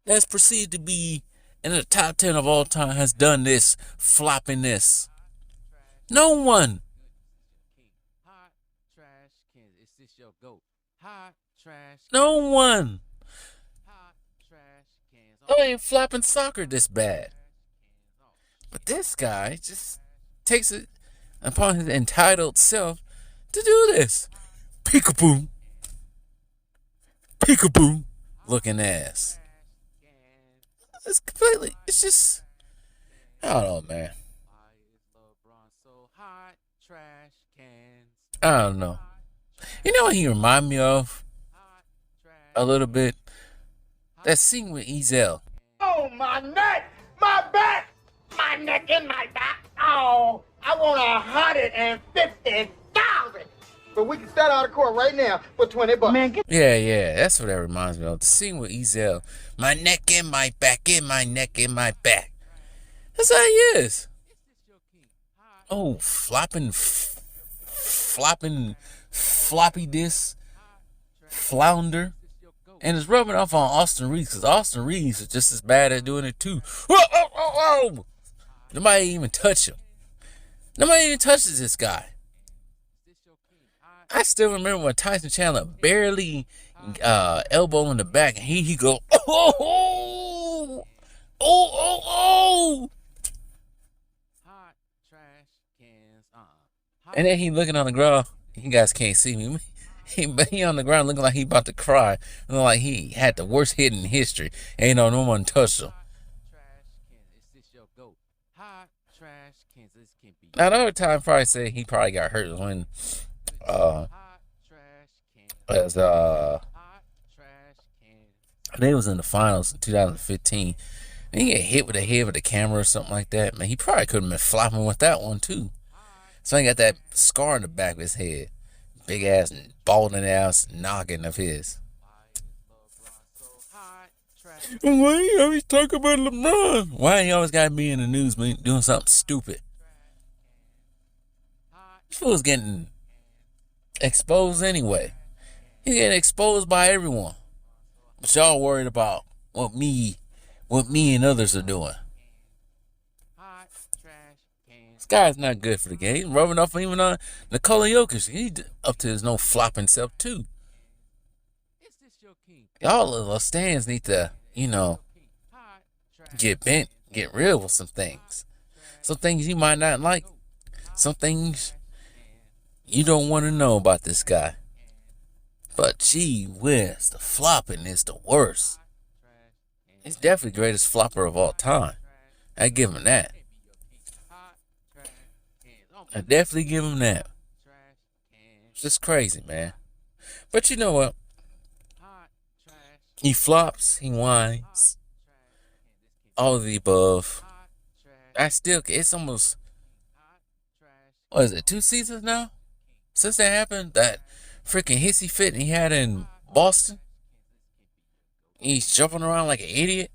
S1: that's perceived to be in the top 10 of all time has done this, flopping this. No one.
S2: Hot trash cans. Is this your goat? Hot trash.
S1: No one.
S2: Hot trash cans.
S1: I ain't flopping soccer this bad. But this guy just takes it upon his entitled self to do this. Peekaboo. Peekaboo looking ass. It's just, I don't know, man.
S2: Why is LeBron so hot? Trash cans.
S1: I don't know. You know what he remind me of? A little bit? That scene with Ezel.
S9: Oh, my neck, my back, my neck and my back. Oh, I want $150,000. But we can start out of court right now for $20. Man,
S1: Yeah, that's what that reminds me of. The scene with Ezel. My neck and my back, and my neck and my back. That's how he is. Oh, floppy disc, flounder. And it's rubbing off on Austin Reeves, because Austin Reeves is just as bad at doing it too. Whoa. Nobody even touch him. Nobody even touches this guy. I still remember when Tyson Chandler barely elbow in the back, and he go, oh.
S2: Hot trash cans.
S1: And then he looking on the ground. You guys can't see me. But he on the ground looking like he about to cry. Looking like he had the worst hit in history. Ain't no one touched him.
S2: Hot trash cans. This can't be.
S1: Now, another time probably say he probably got hurt when as I think it was in the finals in 2015. And he get hit with the head of the camera or something like that. Man, he probably could have been flopping with that one too. So he got that scar in the back of his head. Big ass, balding ass noggin of his. Why you always talk about LeBron? Why he always gotta be in the news doing something stupid? This fool's getting exposed anyway. He's getting exposed by everyone. But y'all worried about what me and others are doing. This guy's not good for the game. He's rubbing off even on Nikola Jokic. He's up to his no flopping self too. Y'all little stands need to, get bent, get real with some things. Some things you might not like. Some things you don't want to know about this guy. But gee whiz, the flopping is the worst. He's definitely the greatest flopper of all time. I give him that. I definitely give him that. It's just crazy, man. But you know what? He flops, he whines. All of the above. It's almost, what is it, 2 seasons now? Since that happened, that freaking hissy fit he had in Boston. He's jumping around like an idiot.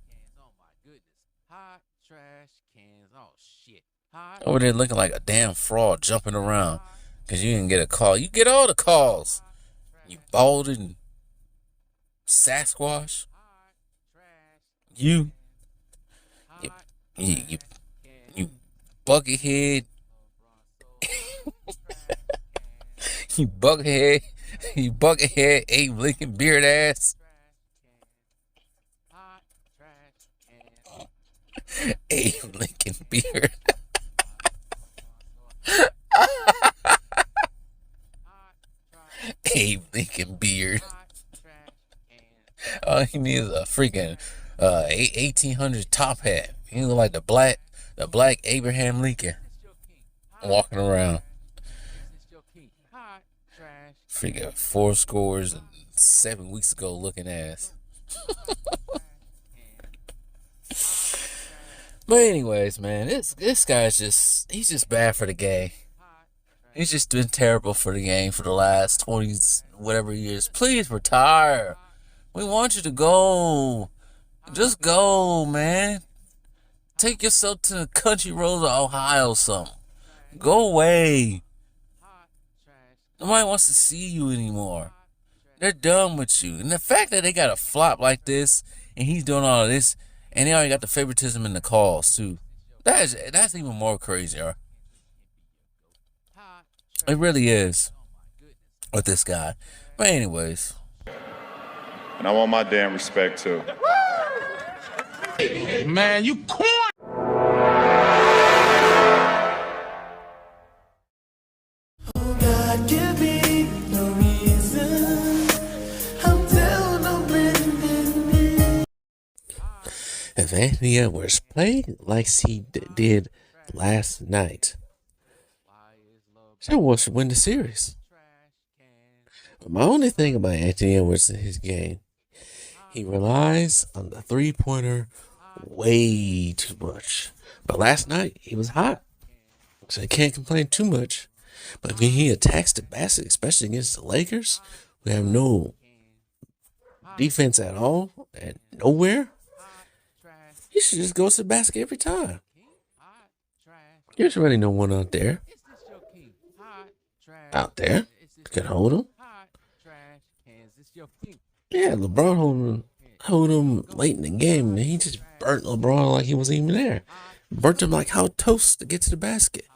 S1: Over there looking like a damn fraud jumping around because you didn't get a call. You get all the calls. You balding Sasquatch. You buckethead. you buckethead, Abe Lincoln beard ass. Abe Lincoln beard. Abe Lincoln beard. All he needs is a freaking 1800 top hat. He look like the black Abraham Lincoln walking around. Freaking 7 weeks ago looking ass. But anyways, man, this guy's he's just bad for the game. He's just been terrible for the game for the last 20 whatever years. Please retire. We want you to go. Just go, man. Take yourself to the country roads of Ohio or something. Go away. Nobody wants to see you anymore. They're done with you. And the fact that they got a flop like this, and he's doing all of this, and they already got the favoritism in the calls too. That's even more crazier. It really is with this guy. But anyways.
S3: And I want my damn respect too.
S4: Man, you corn.
S1: If Anthony Edwards played like he did last night, Timberwolves should win the series. But my only thing about Anthony Edwards in his game, he relies on the three-pointer way too much. But last night, he was hot, so I can't complain too much. But when he attacks the basket, especially against the Lakers, we have no defense at all, and nowhere. He should just go to the basket every time. There's already no one out there. Can hold him. Yeah, LeBron hold him late in the game, and he just burnt LeBron like he wasn't even there. Burnt him like how toast to get to the basket.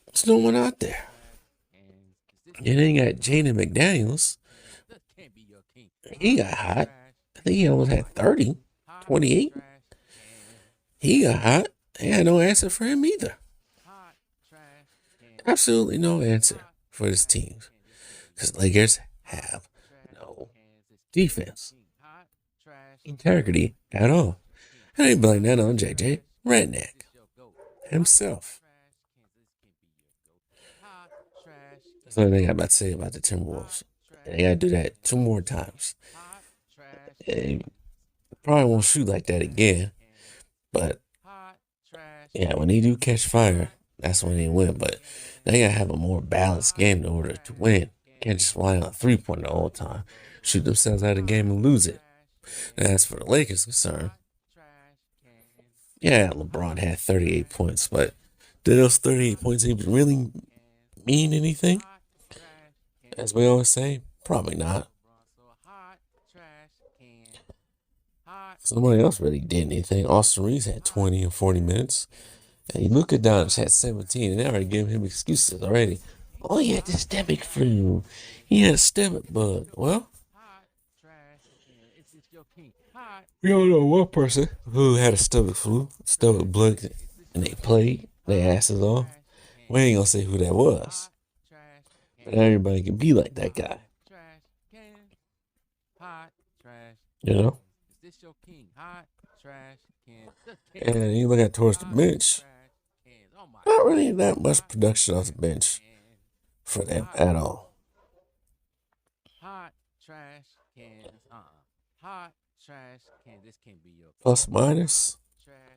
S1: There's no one out there. And then you got Jaden McDaniels. He got hot. I think he almost had 30, 28. He got hot. They had no answer for him either. Absolutely no answer for this team. Because Lakers have no defense. Integrity at all. And they blame that on JJ Redick himself. That's the only thing I'm about to say about the Timberwolves. And they got to do that 2 more times. They probably won't shoot like that again. But, yeah, when they do catch fire, that's when they win. But they got to have a more balanced game in order to win. Can't just rely on a three-pointer all the time. Shoot themselves out of the game and lose it. And as for the Lakers' concern, yeah, LeBron had 38 points, but did those 38 points even really mean anything? As we always say, probably not. Somebody else really did anything. Austin Reeves had 20 and 40 minutes. And Luka Doncic had 17, and they already gave him excuses already. Oh, he had the stomach flu. He had a stomach bug. Well, we don't know one person who had a stomach bug, and they played their asses off. We ain't gonna say who that was. But everybody can be like that guy. You know? And you look at towards the bench, not really that much production off the bench for them at all. Plus minus,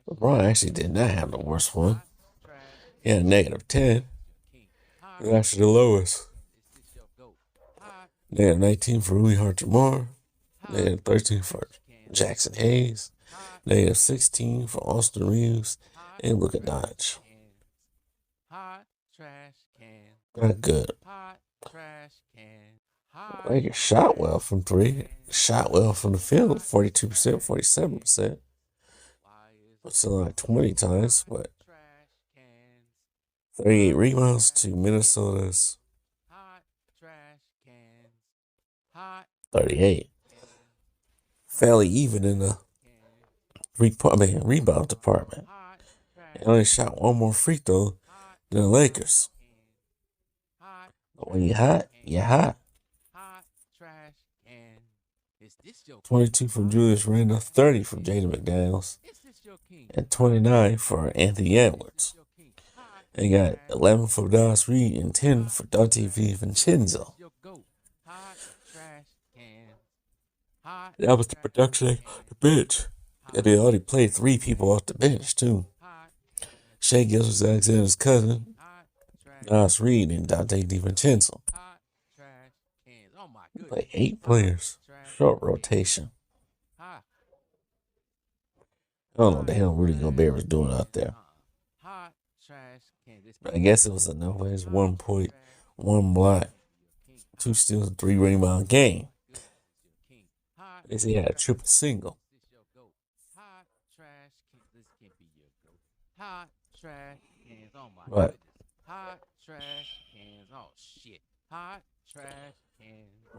S1: LeBron actually did not have the worst one. He had a -10. It was actually the lowest. -19 for Rui Hachimura. -13 for Jackson Hayes. -16 for Austin Reeves. And Luka Doncic. Not good. Lakers shot well from 3. Shot well from the field. 42%, 47%. It's like 20 times, but 38 rebounds to Minnesota's 38. Fairly even in the rebound department. They only shot 1 more free throw than the Lakers. But when you're hot, you're hot. 22 from Julius Randle, 30 from Jaden McDaniels, and 29 for Anthony Edwards. They got 11 for Dallas Reed and 10 for Dante DiVincenzo. That was the production on the bench. And they already played 3 people off the bench, too. Shai Gilgeous-Alexander's cousin, Dallas Reed, and Dante DiVincenzo. Play 8 players. Short rotation. I don't know what the hell Rudy Gobert was doing out there. But I guess it was enough. It was 1 point, 1 block, 2 steals, and 3 rebound game. They say he had a triple single. But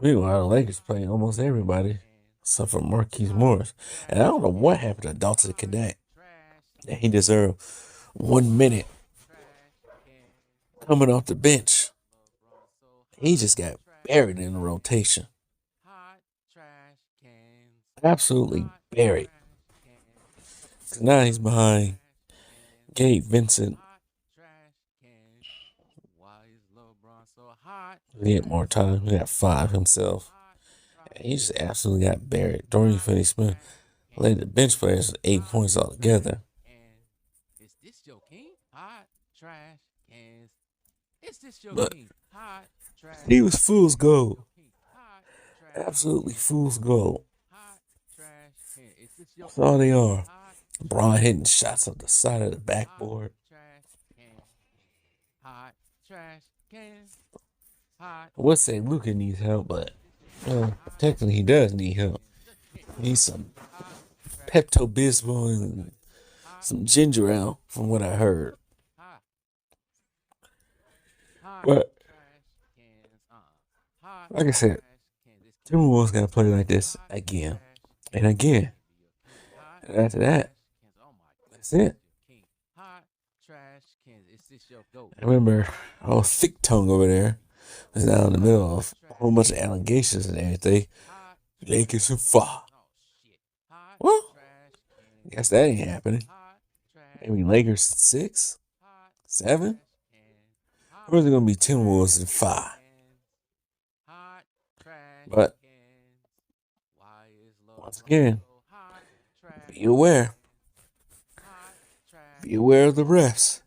S1: meanwhile, the Lakers play almost everybody, except for Marquise Morris. And I don't know what happened to Dalton Connect. That he deserved 1 minute coming off the bench. He just got buried in the rotation. Absolutely buried. So now he's behind Gabe Vincent. He had more time. He got 5 himself. And he just absolutely got buried. Dorian Finney-Smith led the bench players 8 points altogether. But he was fool's gold. Absolutely fool's gold. That's all they are. LeBron hitting shots on the side of the backboard. I would say Luka needs help, but technically he does need help. He needs some Pepto-Bismol and some ginger ale, from what I heard. But like I said, Timberwolves got to play like this again and again. And after that, that's it. I remember old Thick Tongue over there was down in the middle of a whole bunch of allegations and everything. Lakers are far. Well, I guess that ain't happening. Maybe Lakers 6, 7. Or is it going to be Timberwolves in 5? But once again, be aware. Be aware of the refs.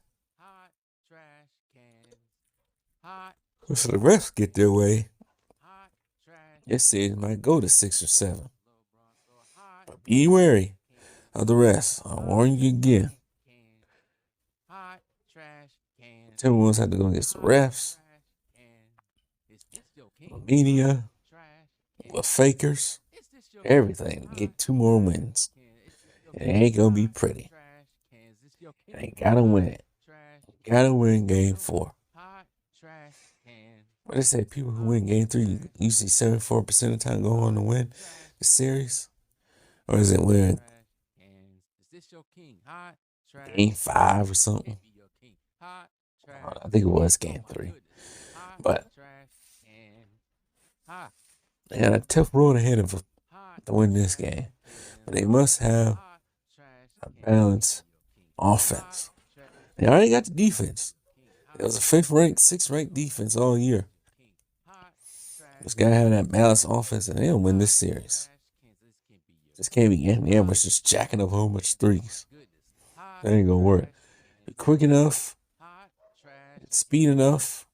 S1: So the refs get their way, this season might go to 6 or 7. But be wary of the refs. I warn you again. Timberwolves have to go against the refs, the media, the fakers, everything to get 2 more wins. It ain't gonna be pretty. They gotta win it. Gotta win game 4. What they say, people who win game 3 usually 74% of the time go on to win the series? Or is it win game 5 or something? I think it was game 3. But they got a tough road ahead of them to win this game. But they must have a balanced offense. They already got the defense. It was a 5th ranked, 6th ranked defense all year. Just gotta have that balanced offense and they'll win this series. This can't be Anthony Edwards just jacking up a whole bunch of threes. That ain't gonna work. Be quick enough, speed enough,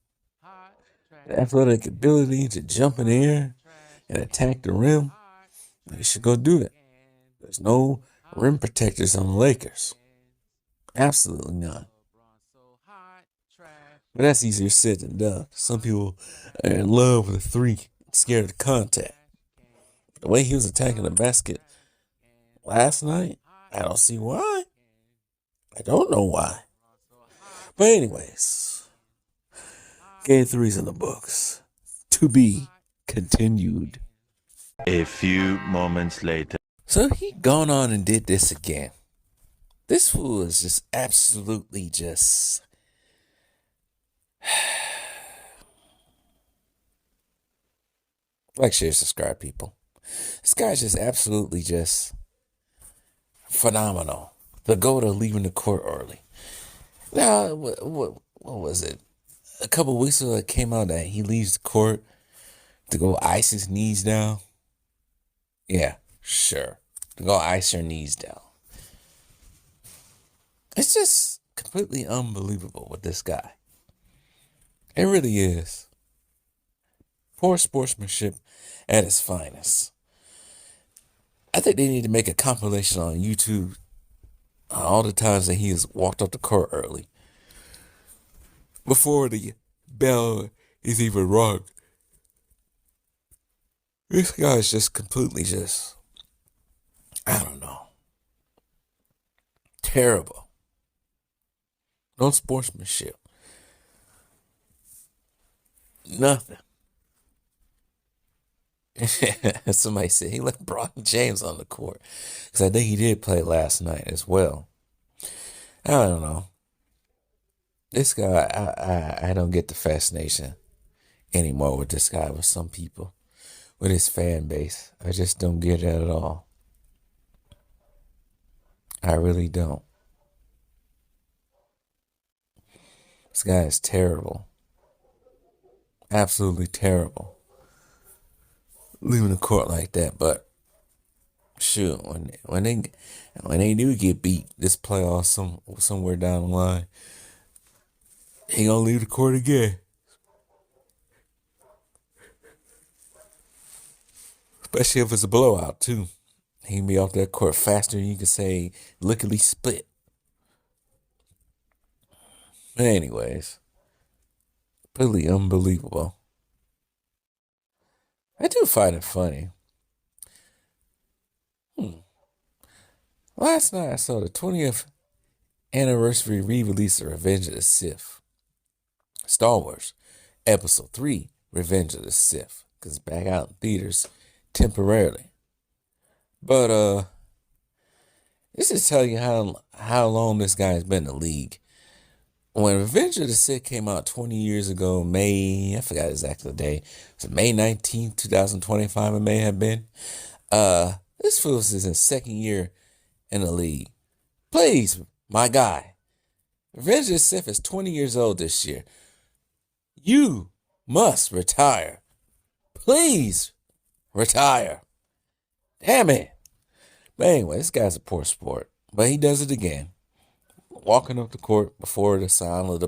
S1: the athletic ability to jump in the air and attack the rim. You should go do it. There's no rim protectors on the Lakers. Absolutely none. But that's easier said than done. Some people are in love with the 3, scared of contact. The way he was attacking the basket last night, I don't see why. I don't know why. But anyways, game 3's in the books. To be continued.
S10: A few moments later.
S1: So he gone on and did this again. This fool is just absolutely just... Like, share, subscribe, people. This guy's just absolutely just phenomenal. The go to leaving the court early. Now, what was it? A couple of weeks ago, it came out that he leaves the court to go ice his knees down. Yeah, sure. To go ice your knees down. It's just completely unbelievable with this guy. It really is. Poor sportsmanship at its finest. I think they need to make a compilation on YouTube on all the times that he has walked off the court early. Before the bell is even rung. This guy is just completely I don't know, terrible. No sportsmanship. Nothing. Somebody said he left Bronny James on the court. Because I think he did play last night as well. I don't know. This guy, I don't get the fascination anymore with this guy, with some people, with his fan base. I just don't get it at all. I really don't. This guy is terrible. Absolutely terrible. Leaving the court like that, but shoot, when they do get beat this playoff somewhere down the line, he gonna leave the court again. Especially if it's a blowout too. He can be off that court faster than you can say lickety split. But anyways, really unbelievable. I do find it funny. Last night I saw the 20th anniversary re-release of Revenge of the Sith. Star Wars Episode 3, Revenge of the Sith. Because it's back out in theaters temporarily. But this is telling you how long this guy's been in the league. When Revenge of the Sith came out 20 years ago, I forgot exactly the day. Was it May 19th, 2025 it may have been? This fool is in second year in the league. Please, my guy. Revenge of the Sith is 20 years old this year. You must retire. Please retire. Damn it. But anyway, this guy's a poor sport. But he does it again. Walking up the court before the sound of the...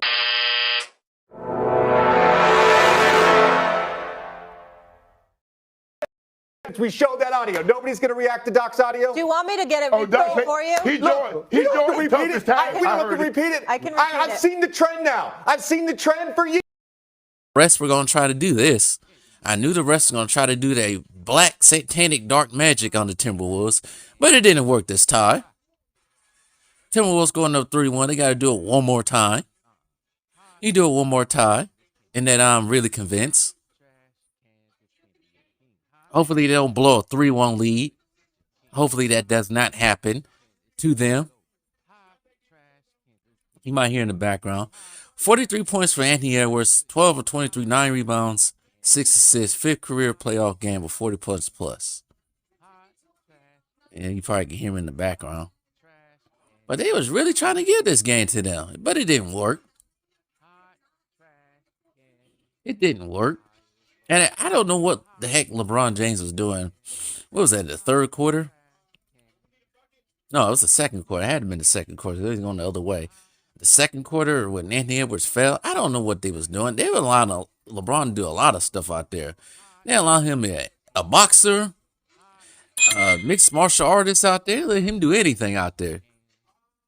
S9: We showed that audio. Nobody's going to react to Doc's audio.
S11: Do you want me to get it repeated for you?
S9: He don't have to repeat it. We don't have to repeat it.
S11: I can repeat
S9: I've seen the trend now. I've seen the trend for years.
S2: Rest were going to try to do this. I knew the rest were going to try to do the black satanic dark magic on the Timberwolves, but it didn't work this time. Timberwolves going up 3-1. They got to do it one more time. You do it one more time, and then I'm really convinced. Hopefully they don't blow a 3-1 lead. Hopefully that does not happen to them. You might hear in the background. 43 points for Anthony Edwards, 12 of 23, 9 rebounds, 6 assists, 5th career playoff game with 40 points plus. And you probably can hear him in the background. But they was really trying to give this game to them. But it didn't work. It didn't work. And I don't know what the heck LeBron James was doing. What was that, the third quarter? No, it was the second quarter. It had to have been the second quarter. They was going the other way. The second quarter when Anthony Edwards fell, I don't know what they was doing. They were allowing LeBron to do a lot of stuff out there. They allowed him a boxer, mixed martial artist out there. They let him do anything out there.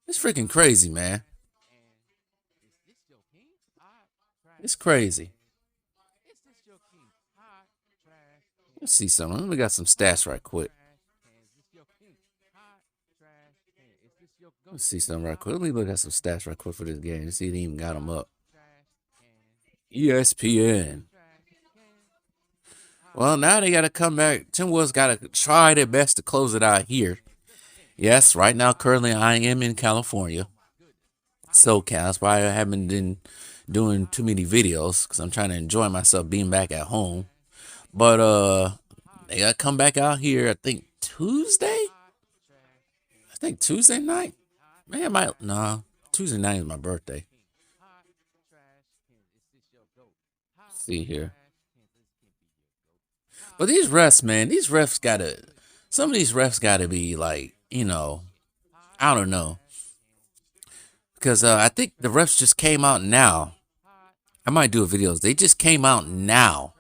S2: It's freaking crazy, man. It's crazy. Let's see something. Let me got some stats right quick. Let's see something right quick. Let me look at some stats right quick for this game. Let's see if they even got them up. ESPN. Well, now they got to come back. Timberwolves got to try their best to close it out here. Yes, right now, currently, I am in California. SoCal. That's why I haven't been doing too many videos because I'm trying to enjoy myself being back at home. But they got to come back out here, I think, Tuesday? I think Tuesday night? Man, Tuesday night is my birthday. Let's see here. But these refs, man, some of these refs gotta be like, I don't know. Because I think the refs just came out now. I might do a video. They just came out now.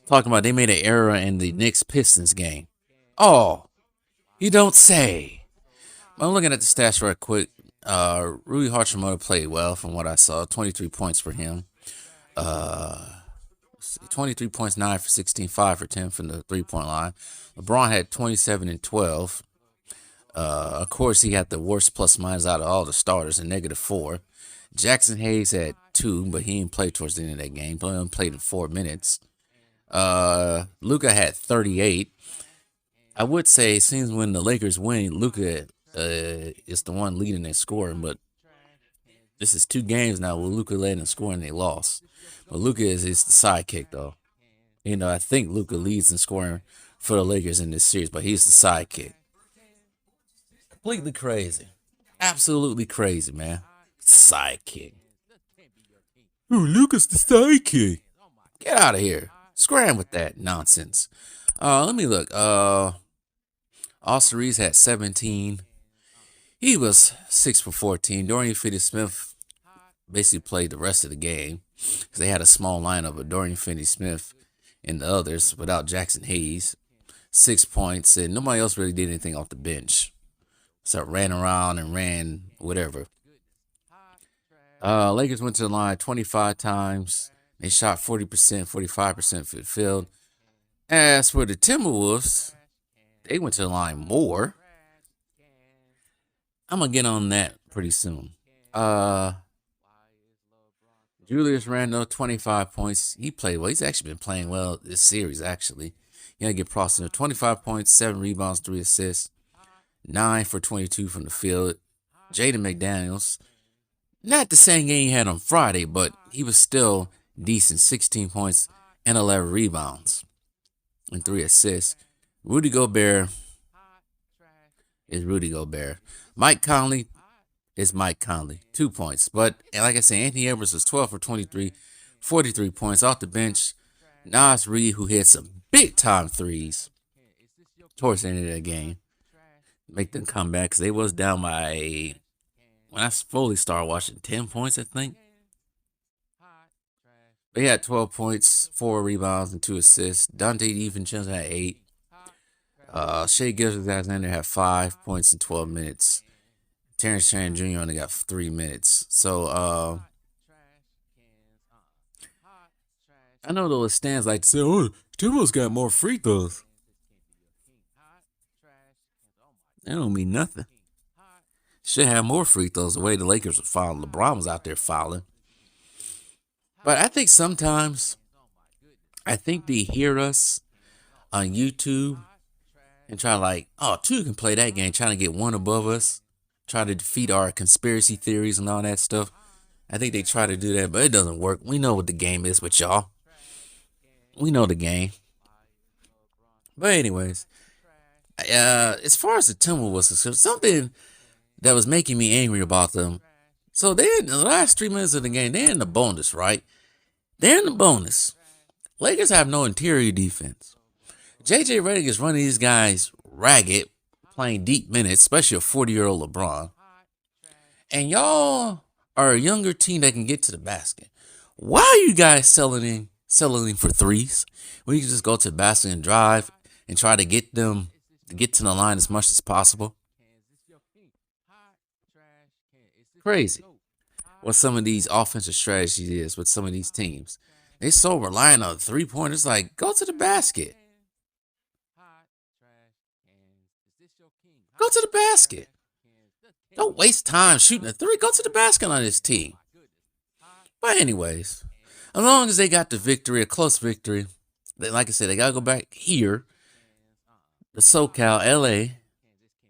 S2: Talking about they made an error in the Knicks Pistons game. Oh, you don't say. I'm looking at the stats right quick. Rui Hachimura played well from what I saw. 23 points for him. Let's 23 points, 9 for 16, 5 for 10 from the three-point line. LeBron had 27 and 12. Of course, he had the worst plus minus out of all the starters, a -4. Jackson Hayes had 2, but he didn't play towards the end of that game. He only played in 4 minutes. Luka had 38. I would say, since when the Lakers win, Luka is the one leading in scoring, but this is 2 games now where Luka led in scoring, they lost. But Luka is the sidekick, though. I think Luka leads in scoring for the Lakers in this series, but he's the sidekick. Completely crazy. Absolutely crazy, man. Sidekick. Oh, Luka's the sidekick. Get out of here. Scram with that nonsense. Let me look. Austin Reeves had 17. He was 6 for 14. Dorian Finney-Smith basically played the rest of the game because they had a small lineup of Dorian Finney-Smith and the others without Jackson Hayes. 6 points, and nobody else really did anything off the bench. So ran around and ran whatever. Lakers went to the line 25 times. They shot 40%, 45% for the field. As for the Timberwolves, they went to the line more. I'm going to get on that pretty soon. Julius Randle, 25 points. He played well. He's actually been playing well this series, actually. You got to get props in 25 points, 7 rebounds, 3 assists, 9 for 22 from the field. Jaden McDaniels, not the same game he had on Friday, but he was still decent. 16 points and 11 rebounds and 3 assists. Rudy Gobert is Rudy Gobert. Mike Conley is Mike Conley. 2 points. But, and like I said, Anthony Edwards was 12 for 23, 43 points off the bench. Nas Reed, who hit some big-time threes towards the end of that game, make them come back because they was down by, when I fully started watching, 10 points, I think. They had 12 points, 4 rebounds, and 2 assists. Dante DiVincenzo had 8. Shea Gilgeous-Alexander had 5 points in 12 minutes. Terrence Shannon Jr. only got 3 minutes. So, I know those stands like to say, oh, Timberwolves got more free throws. That don't mean nothing. Should have more free throws the way the Lakers were fouling. LeBron was out there fouling. But I think sometimes, they hear us on YouTube and try like, oh, 2 can play that game, trying to get 1 above us, try to defeat our conspiracy theories and all that stuff. I think they try to do that, but it doesn't work. We know what the game is with y'all. We know the game. But anyways, as far as the Timberwolves is concerned, something that was making me angry about them. So they're in the last 3 minutes of the game, they're in the bonus, right? They're in the bonus. Lakers have no interior defense. JJ Redick is running these guys ragged, playing deep minutes, especially a 40-year-old LeBron. And y'all are a younger team that can get to the basket. Why are you guys settling for threes when you can just go to the basket and drive and try to get them to get to the line as much as possible? Crazy what some of these offensive strategies is with some of these teams. They so reliant on 3-pointers. Like, go to the basket. Go to the basket. Don't waste time shooting a 3. Go to the basket on this team. But anyways, as long as they got the victory, a close victory, like I said, they got to go back here, the SoCal, LA.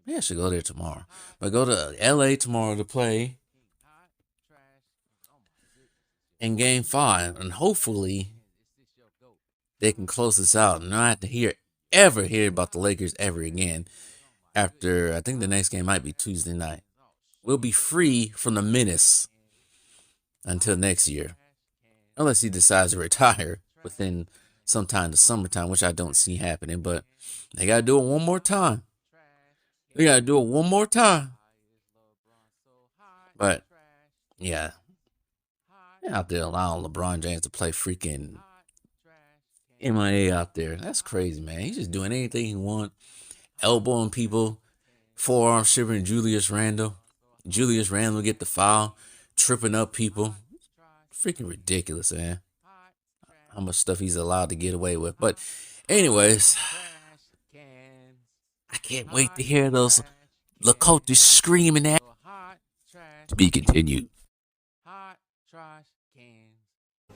S2: Maybe I should go there tomorrow. But go to LA tomorrow to play in Game 5. And hopefully they can close this out and not have to ever hear about the Lakers ever again. After, I think the next game might be Tuesday night. We'll be free from the menace until next year. Unless he decides to retire within sometime the summertime, which I don't see happening. But they got to do it one more time. They got to do it one more time. But, yeah. They're out there allowing LeBron James to play freaking MIA out there. That's crazy, man. He's just doing anything he wants. Elbowing people. Forearm shivering Julius Randle. Julius Randle get the foul. Tripping up people. Freaking ridiculous, man.
S1: how much stuff he's allowed to get away with. But anyways, I can't wait to hear those Lakotas screaming at to be continued.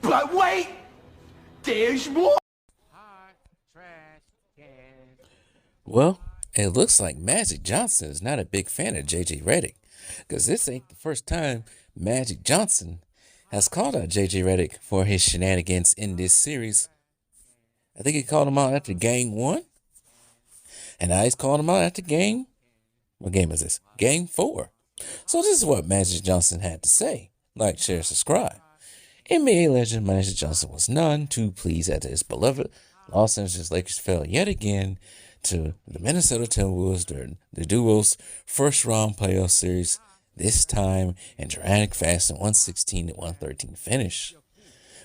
S4: But wait, there's more.
S1: Well, it looks like Magic Johnson is not a big fan of JJ Redick, because this ain't the first time Magic Johnson has called out JJ Redick for his shenanigans in this series. I think he called him out after game 1, and now he's calling him out after game. What game is this? Game 4. So this is what Magic Johnson had to say. Like, share, subscribe. NBA legend Magic Johnson was none too pleased after his beloved Los Angeles Lakers fell yet again to the Minnesota Timberwolves during the duo's first-round playoff series, this time in dramatic fashion, 116-113 finish.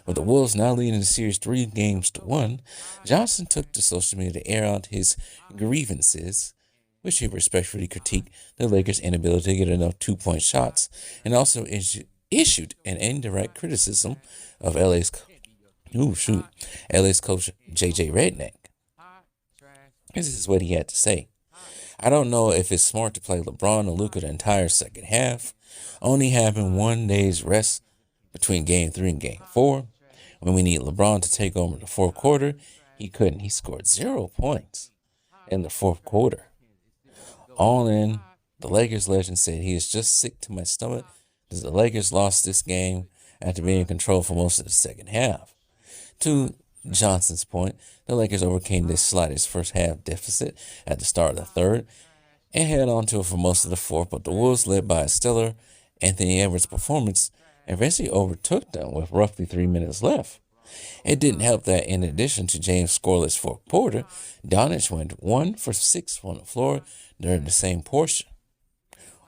S1: With the Wolves now leading the series 3-1, Johnson took to social media to air out his grievances, which he respectfully critiqued the Lakers' inability to get enough two-point shots, and also issued an indirect criticism of LA's coach J.J. Redick. This is what he had to say. I don't know if it's smart to play LeBron or Luka the entire second half, only having 1 day's rest between Game 3 and Game 4. When we need LeBron to take over the fourth quarter, he couldn't. He scored 0 points in the fourth quarter. All in, the Lakers legend said he is just sick to my stomach because the Lakers lost this game after being in control for most of the second half. To Johnson's point, the Lakers overcame this slightest first half deficit at the start of the third and held on to it for most of the fourth, but the Wolves, led by a stellar Anthony Edwards performance, eventually overtook them with roughly 3 minutes left. It didn't help that in addition to James' scoreless fourth quarter, Doncic went 1 for 6 on the floor during the same portion.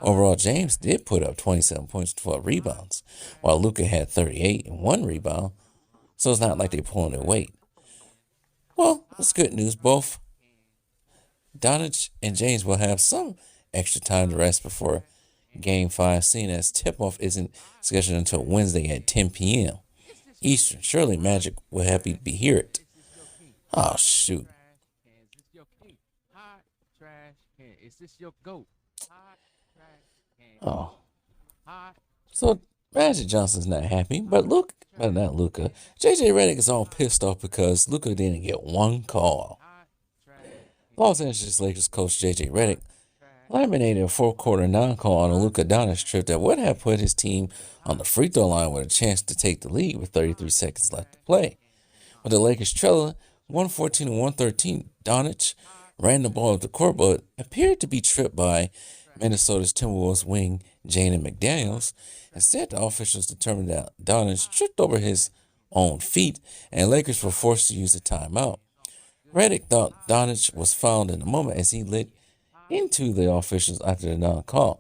S1: Overall, James did put up 27 points and 12 rebounds, while Luka had 38 and 1 rebound, so it's not like they're pulling their weight. Well, that's good news. Both Doncic and James will have some extra time to rest before Game 5, seeing as tip-off isn't scheduled until Wednesday at 10 p.m. Eastern. Surely Magic will happy to hear it. Oh, shoot. Oh. So Magic Johnson's not happy, but not Luka. JJ Redick is all pissed off because Luka didn't get one call. Los Angeles Lakers coach JJ Redick eliminated a fourth quarter non-call on a Luka Doncic trip that would have put his team on the free throw line with a chance to take the lead with 33 seconds left to play. With the Lakers trailing 114-113, Doncic ran the ball up the court but appeared to be tripped by Minnesota's Timberwolves wing Jaden McDaniels. Instead, the officials determined that Doncic tripped over his own feet and Lakers were forced to use a timeout. Redick thought Doncic was fouled in the moment as he lit into the officials after the non-call.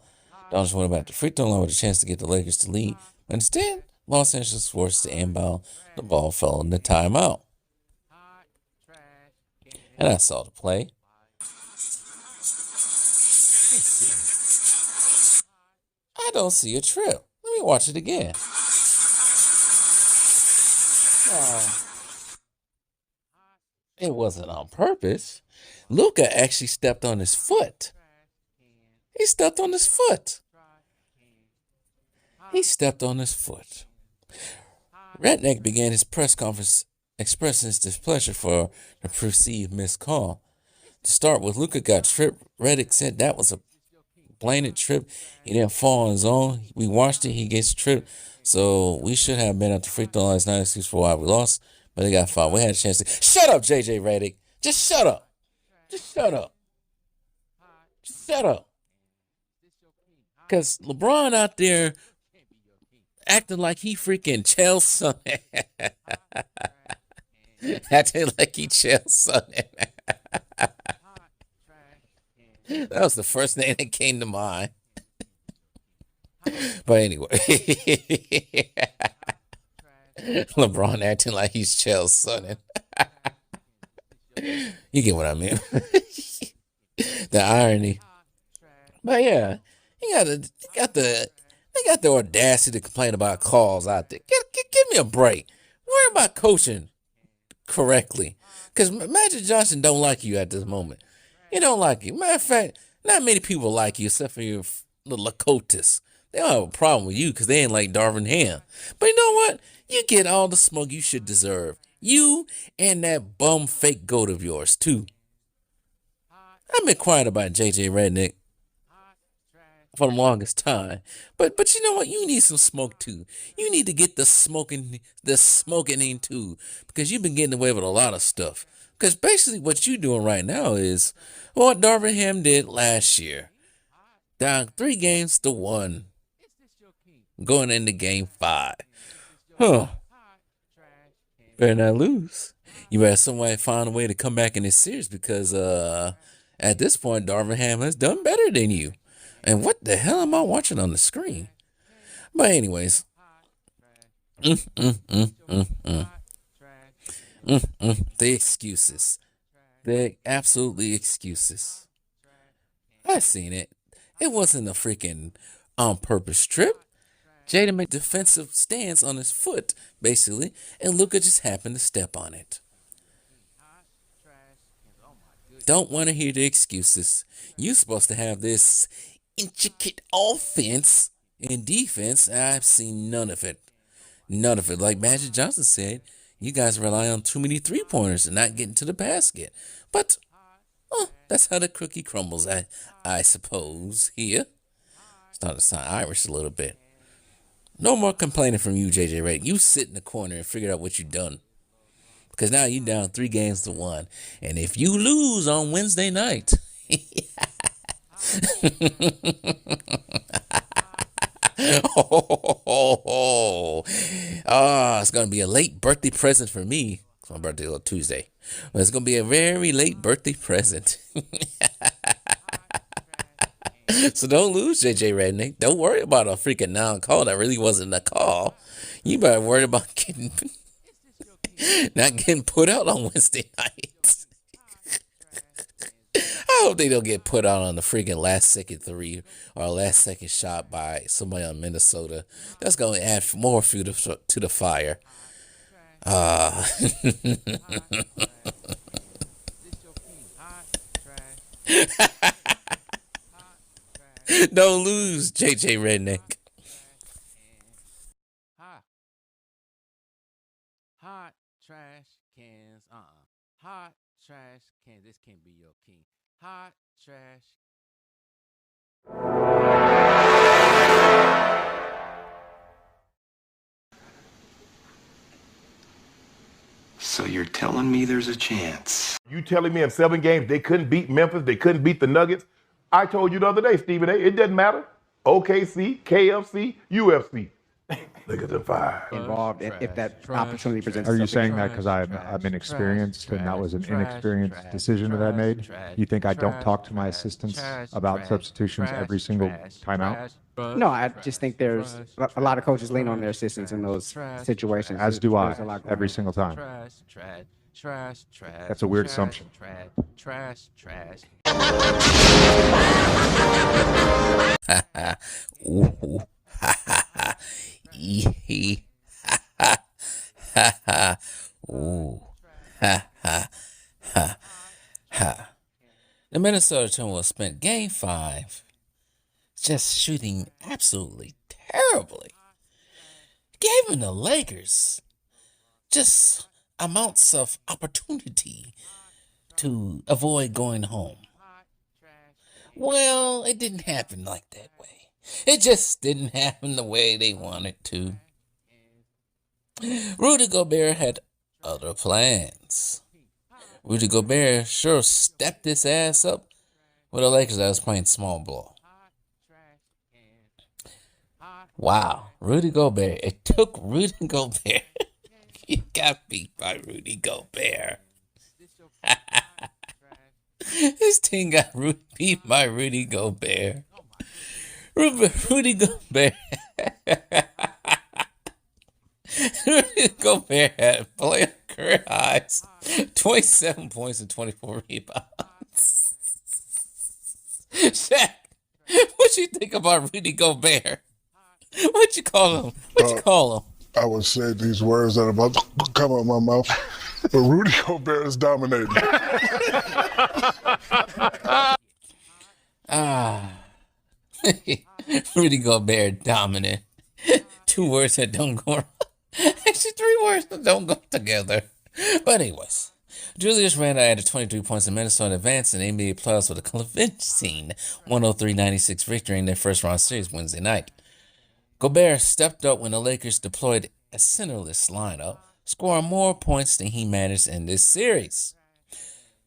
S1: Doncic went back to free throw line with a chance to get the Lakers to lead, but instead, Los Angeles was forced to inbound. The ball fell in the timeout. And I saw the play. Let's see. I don't see a trip. Let me watch it again. It wasn't on purpose. Luka actually stepped on his foot. He stepped on his foot. Redick began his press conference expressing his displeasure for the perceived missed call. To start with, Luka got tripped. Redick said that was a blatant trip. He didn't fall on his own. We watched it. He gets tripped. So we should have been at the free throw line. It's not an excuse for why we lost, but they got fouled. We had a chance to... Shut up, JJ Redick. Just shut up. Because LeBron out there acting like he freaking Chelsea. Acting like he Chelsea. That was the first name that came to mind. But anyway. LeBron acting like he's Chelsea. You get what I mean. The irony. But yeah, they got the audacity to complain about calls out there. Give me a break. Worry about coaching correctly. Because Magic Johnson don't like you at this moment. He don't like you. Matter of fact, not many people like you except for your little Lakotas. They don't have a problem with you because they ain't like Darvin Ham. But you know what? You get all the smoke you should deserve. You and that bum fake goat of yours, too. I've been quiet about JJ Redick for the longest time. But you know what? You need some smoke, too. You need to get the smoking in, too. Because you've been getting away with a lot of stuff. Because basically what you're doing right now is what Darvin Ham did last year. Down 3-1. Going into game 5. Better not lose. You better somebody find a way to come back in this series because at this point, Darvin Ham has done better than you. And what the hell am I watching on the screen? But anyways. The excuses. They're absolutely excuses. I seen it. It wasn't a freaking on-purpose trip. Jada made a defensive stance on his foot, basically, and Luka just happened to step on it. Don't want to hear the excuses. You're supposed to have this intricate offense and defense. I've seen none of it. None of it. Like Magic Johnson said, you guys rely on too many three-pointers and not getting to the basket. But that's how the cookie crumbles, I suppose, here. Starting to sound Irish a little bit. No more complaining from you, JJ Redick. You sit in the corner and figure out what you've done. Because now you're down 3-1. And if you lose on Wednesday night, it's going to be a late birthday present for me. It's my birthday on Tuesday. But it's going to be a very late birthday present. So don't lose, JJ Redick. Don't worry about a freaking non-call that really wasn't a call. You better worry about not getting put out on Wednesday nights. I hope they don't get put out on the freaking last-second three or last-second shot by somebody on Minnesota. That's going to add more fuel to the fire. Don't lose, JJ Redick.
S2: Hot trash cans. Hot trash cans. This can't be your king. Hot trash.
S12: So you're telling me there's a chance?
S5: You telling me in 7 games they couldn't beat Memphis, they couldn't beat the Nuggets? I told you the other day, Stephen A., it doesn't matter. OKC, KFC, UFC. Look at the 5.
S13: Involved if that opportunity presents
S14: itself. Are you
S13: again.
S14: saying that because I'm inexperienced and that was an inexperienced decision that I made? You think I don't talk to my assistants about substitutions every single time out?
S13: No, I just think there's a lot of coaches lean on their assistants in those situations.
S14: As do I, every single time. That's a weird assumption.
S1: Ooh, ha ha ha. Yee ha ha ha. Ooh, ha ha ha ha. The Minnesota Timberwolves spent game 5 just shooting absolutely terribly. Gave the Lakers just amounts of opportunity to avoid going home. Well, it didn't happen like that way. It just didn't happen the way they wanted to. Rudy Gobert had other plans. Rudy Gobert sure stepped his ass up with the Lakers that was playing small ball. Wow, Rudy Gobert. It took Rudy Gobert. He got beat by Rudy Gobert. This team got beat by Rudy Gobert. Rudy Gobert. Rudy Gobert had player career highs, 27 points and 24 rebounds. Shaq, what you think about Rudy Gobert? What you call him? What you call him?
S15: I would say these words that are about to come out of my mouth. But Rudy Gobert is dominating.
S1: Rudy Gobert dominant. 2 words that don't go. Actually, 3 words that don't go together. But anyways, Julius Randle added 23 points in Minnesota, advancing the NBA playoffs with a convincing 103-96 victory in their first round series Wednesday night. Gobert stepped up when the Lakers deployed a centerless lineup, scoring more points than he managed in this series.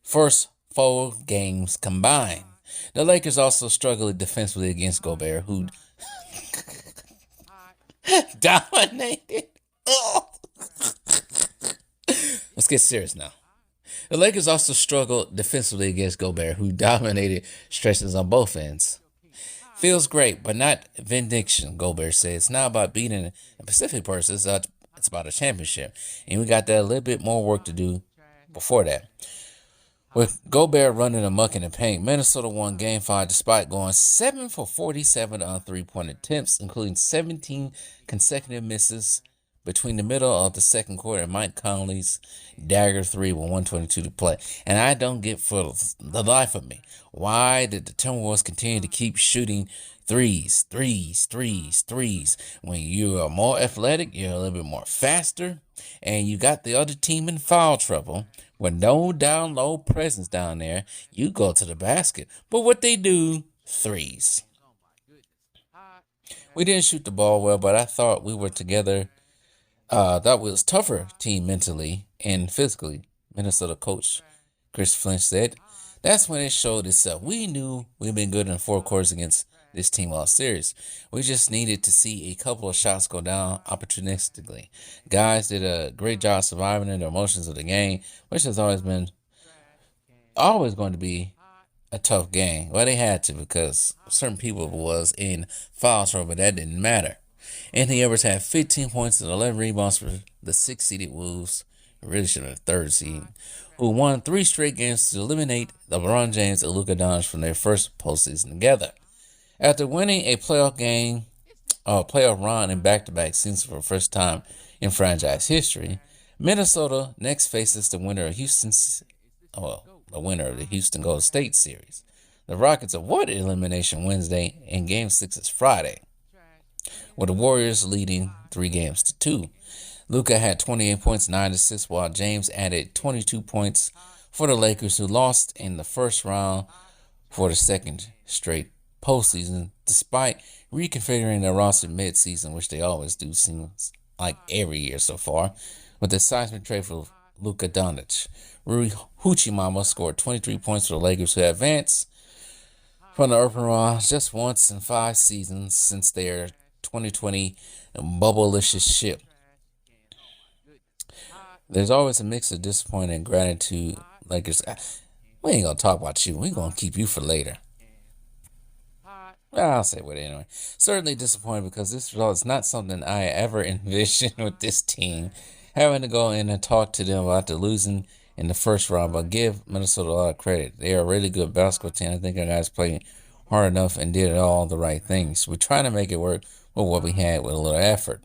S1: First 4 games combined. The Lakers also struggled defensively against Gobert, who dominated. Let's get serious now. The Lakers also struggled defensively against Gobert, who dominated stretches on both ends. Feels great, but not vindication, Gobert said. It's not about beating a Pacific person. It's about a championship. And we got that a little bit more work to do before that. With Gobert running amok in the paint, Minnesota won Game 5 despite going 7 for 47 on 3-point attempts, including 17 consecutive misses between the middle of the second quarter and Mike Conley's dagger 3 with 1:22 to play. And I don't get for the life of me, why did the Timberwolves continue to keep shooting threes? When you are more athletic, you're a little bit more faster, and you got the other team in foul trouble with no down low presence down there, you go to the basket. But what they do, threes. We didn't shoot the ball well, but I thought we were together. That was tougher team mentally and physically, Minnesota coach Chris Flynn said. That's when it showed itself. We knew we'd been good in 4 quarters against this team all series. We just needed to see a couple of shots go down opportunistically. Guys did a great job surviving in the emotions of the game, which has always going to be a tough game. Well, they had to because certain people was in foul trouble, but that didn't matter. Anthony Edwards had 15 points and 11 rebounds for the 6-seeded Wolves, really should have been 3rd seed, who won 3 straight games to eliminate LeBron James and Luka Doncic from their first postseason together. After winning a playoff run in back-to-back seasons for the first time in franchise history, Minnesota next faces the winner of the Houston Golden State series. The Rockets avoided elimination Wednesday, and Game 6 is Friday, with the Warriors leading 3-2. Luka had 28 points, 9 assists, while James added 22 points for the Lakers, who lost in the first round for the second straight postseason, despite reconfiguring their roster mid-season, which they always do, seems like every year so far, with the seismic trade for Luka Doncic. Rui Hachimura scored 23 points for the Lakers, who advanced from the open round just once in 5 seasons since their 2020 bubble-licious ship. There's always a mix of disappointment and gratitude. Lakers, we ain't gonna talk about you. We gonna keep you for later. I'll say what anyway. Certainly disappointed because this result is not something I ever envisioned with this team. Having to go in and talk to them about the losing in the first round, but give Minnesota a lot of credit. They are a really good basketball team. I think our guys played hard enough and did all the right things. We're trying to make it work with what we had with a little effort.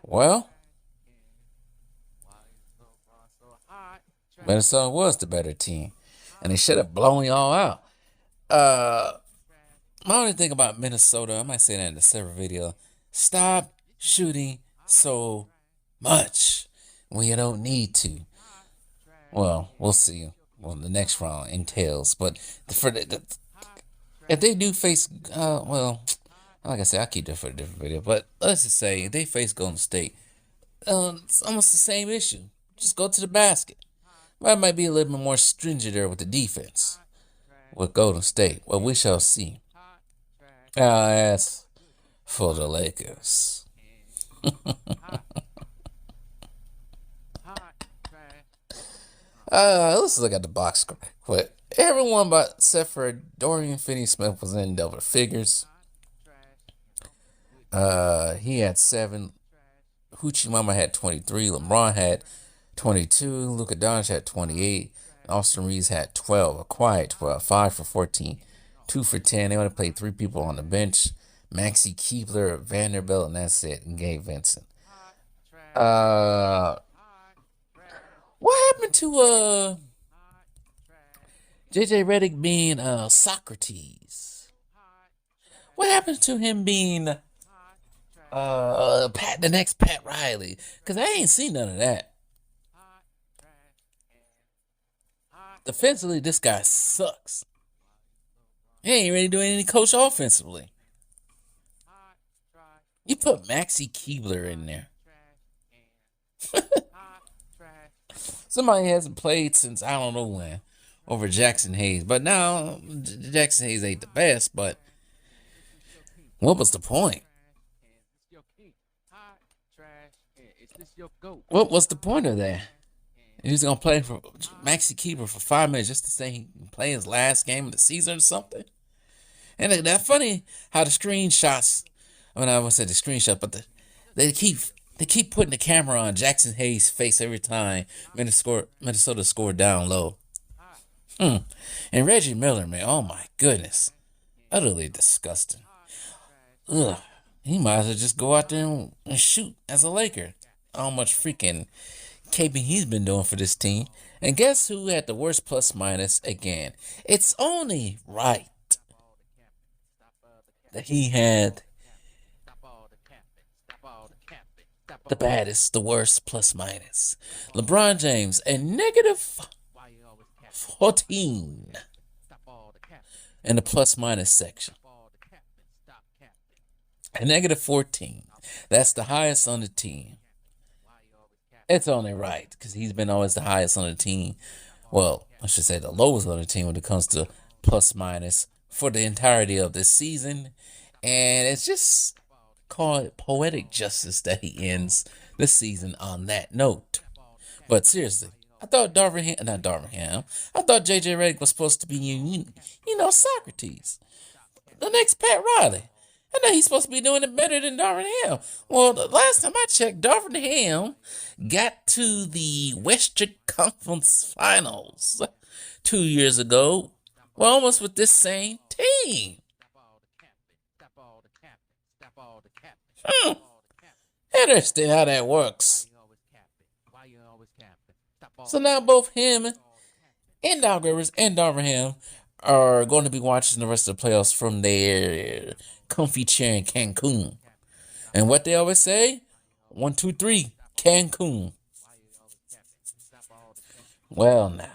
S1: Well, Minnesota was the better team, and they should have blown y'all out. My only thing about Minnesota, I might say that in a separate video, stop shooting so much when you don't need to. Well, we'll see what the next round entails. But if they do face, like I said, I'll keep that for a different video. But let's just say if they face Golden State, it's almost the same issue. Just go to the basket. But it might be a little bit more stringent there with the defense with Golden State. Well, we shall see. As for the Lakers. Let's look at the box score. But everyone but except for Dorian Finney-Smith was in double figures. He had 7. Hachimura had 23. LeBron had 22. Luka Doncic had 28. Austin Reeves had 12. A quiet 12. 5 for 14. 2 for 10. They only played 3 people on the bench. Maxi Keebler, Vanderbilt, and that's it. And Gabe Vincent. What happened to JJ Redick being Socrates? What happened to him being the next Pat Riley? Because I ain't seen none of that. Defensively, this guy sucks. He ain't really doing any coach offensively. You put Maxie Keebler in there. Somebody hasn't played since I don't know when over Jackson Hayes. But now, Jackson Hayes ain't the best, but what was the point? What was the point of that? He was going to play for Maxie Keebler for 5 minutes just to say he can play his last game of the season or something. And that's funny how the screenshots, I won't say the screenshot, but they keep putting the camera on Jackson Hayes' face every time Minnesota scored down low. And Reggie Miller, man, oh my goodness. Utterly disgusting. Ugh. He might as well just go out there and shoot as a Laker. How much freaking caping he's been doing for this team. And guess who had the worst plus minus again? It's only right that he had the baddest, the worst plus minus. LeBron James, a negative 14 in the plus minus section. A negative 14. That's the highest on the team. It's only right, because he's been always the highest on the team. Well, I should say the lowest on the team when it comes to plus minus for the entirety of this season. And it's just called poetic justice that he ends the season on that note. But seriously, I thought I thought JJ Redick was supposed to be, Socrates. The next Pat Riley. I know he's supposed to be doing it better than Darvin Ham. Well, the last time I checked, Darvin Ham got to the Western Conference Finals 2 years ago. Well, almost with this same team. I understand how that works. So now both him and Doc Rivers and Darvin Ham are going to be watching the rest of the playoffs from their comfy chair in Cancun. And what they always say? 1, 2, 3, Cancun. Well, now.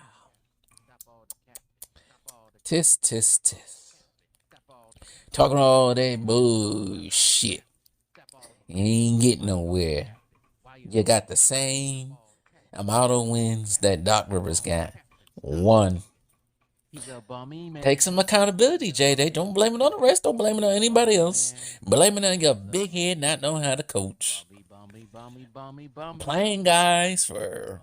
S1: Tis. Talking all that bullshit. You ain't getting nowhere. You got the same amount of wins that Doc Rivers got. 1. Take some accountability, J.D. Don't blame it on the rest. Don't blame it on anybody else. Blame it on your big head not knowing how to coach. Playing guys for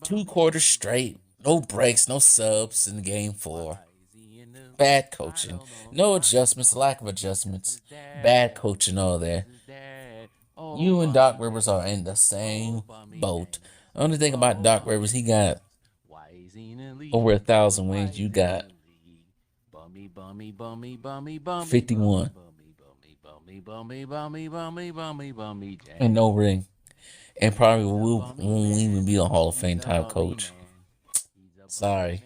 S1: 2 quarters straight. No breaks, no subs in game 4. Bad coaching. No adjustments, lack of adjustments. Bad coaching all there. You and Doc Rivers are in the same boat. The only thing about Doc Rivers, he got over 1,000 wins. You got 51. And no ring. And probably won't even be a Hall of Fame type coach. Sorry.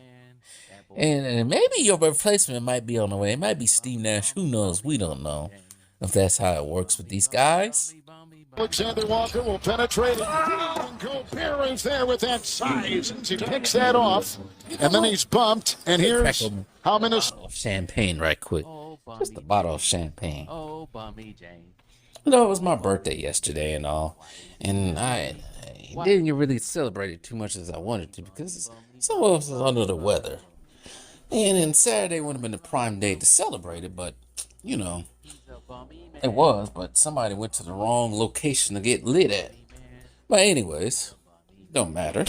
S1: And maybe your replacement might be on the way. It might be Steve Nash. Who knows? We don't know if that's how it works with these guys.
S16: Alexander Walker will penetrate and go Perrin's there with that size. He picks that off, and then he's bumped. And here's how many
S1: champagne right quick. Just a bottle of champagne. You know, it was my birthday yesterday and all, and I didn't really celebrate it too much as I wanted to because some of us was under the weather. And then Saturday would have been the prime day to celebrate it, but you know, it was, but somebody went to the wrong location to get lit at. But anyways, don't matter.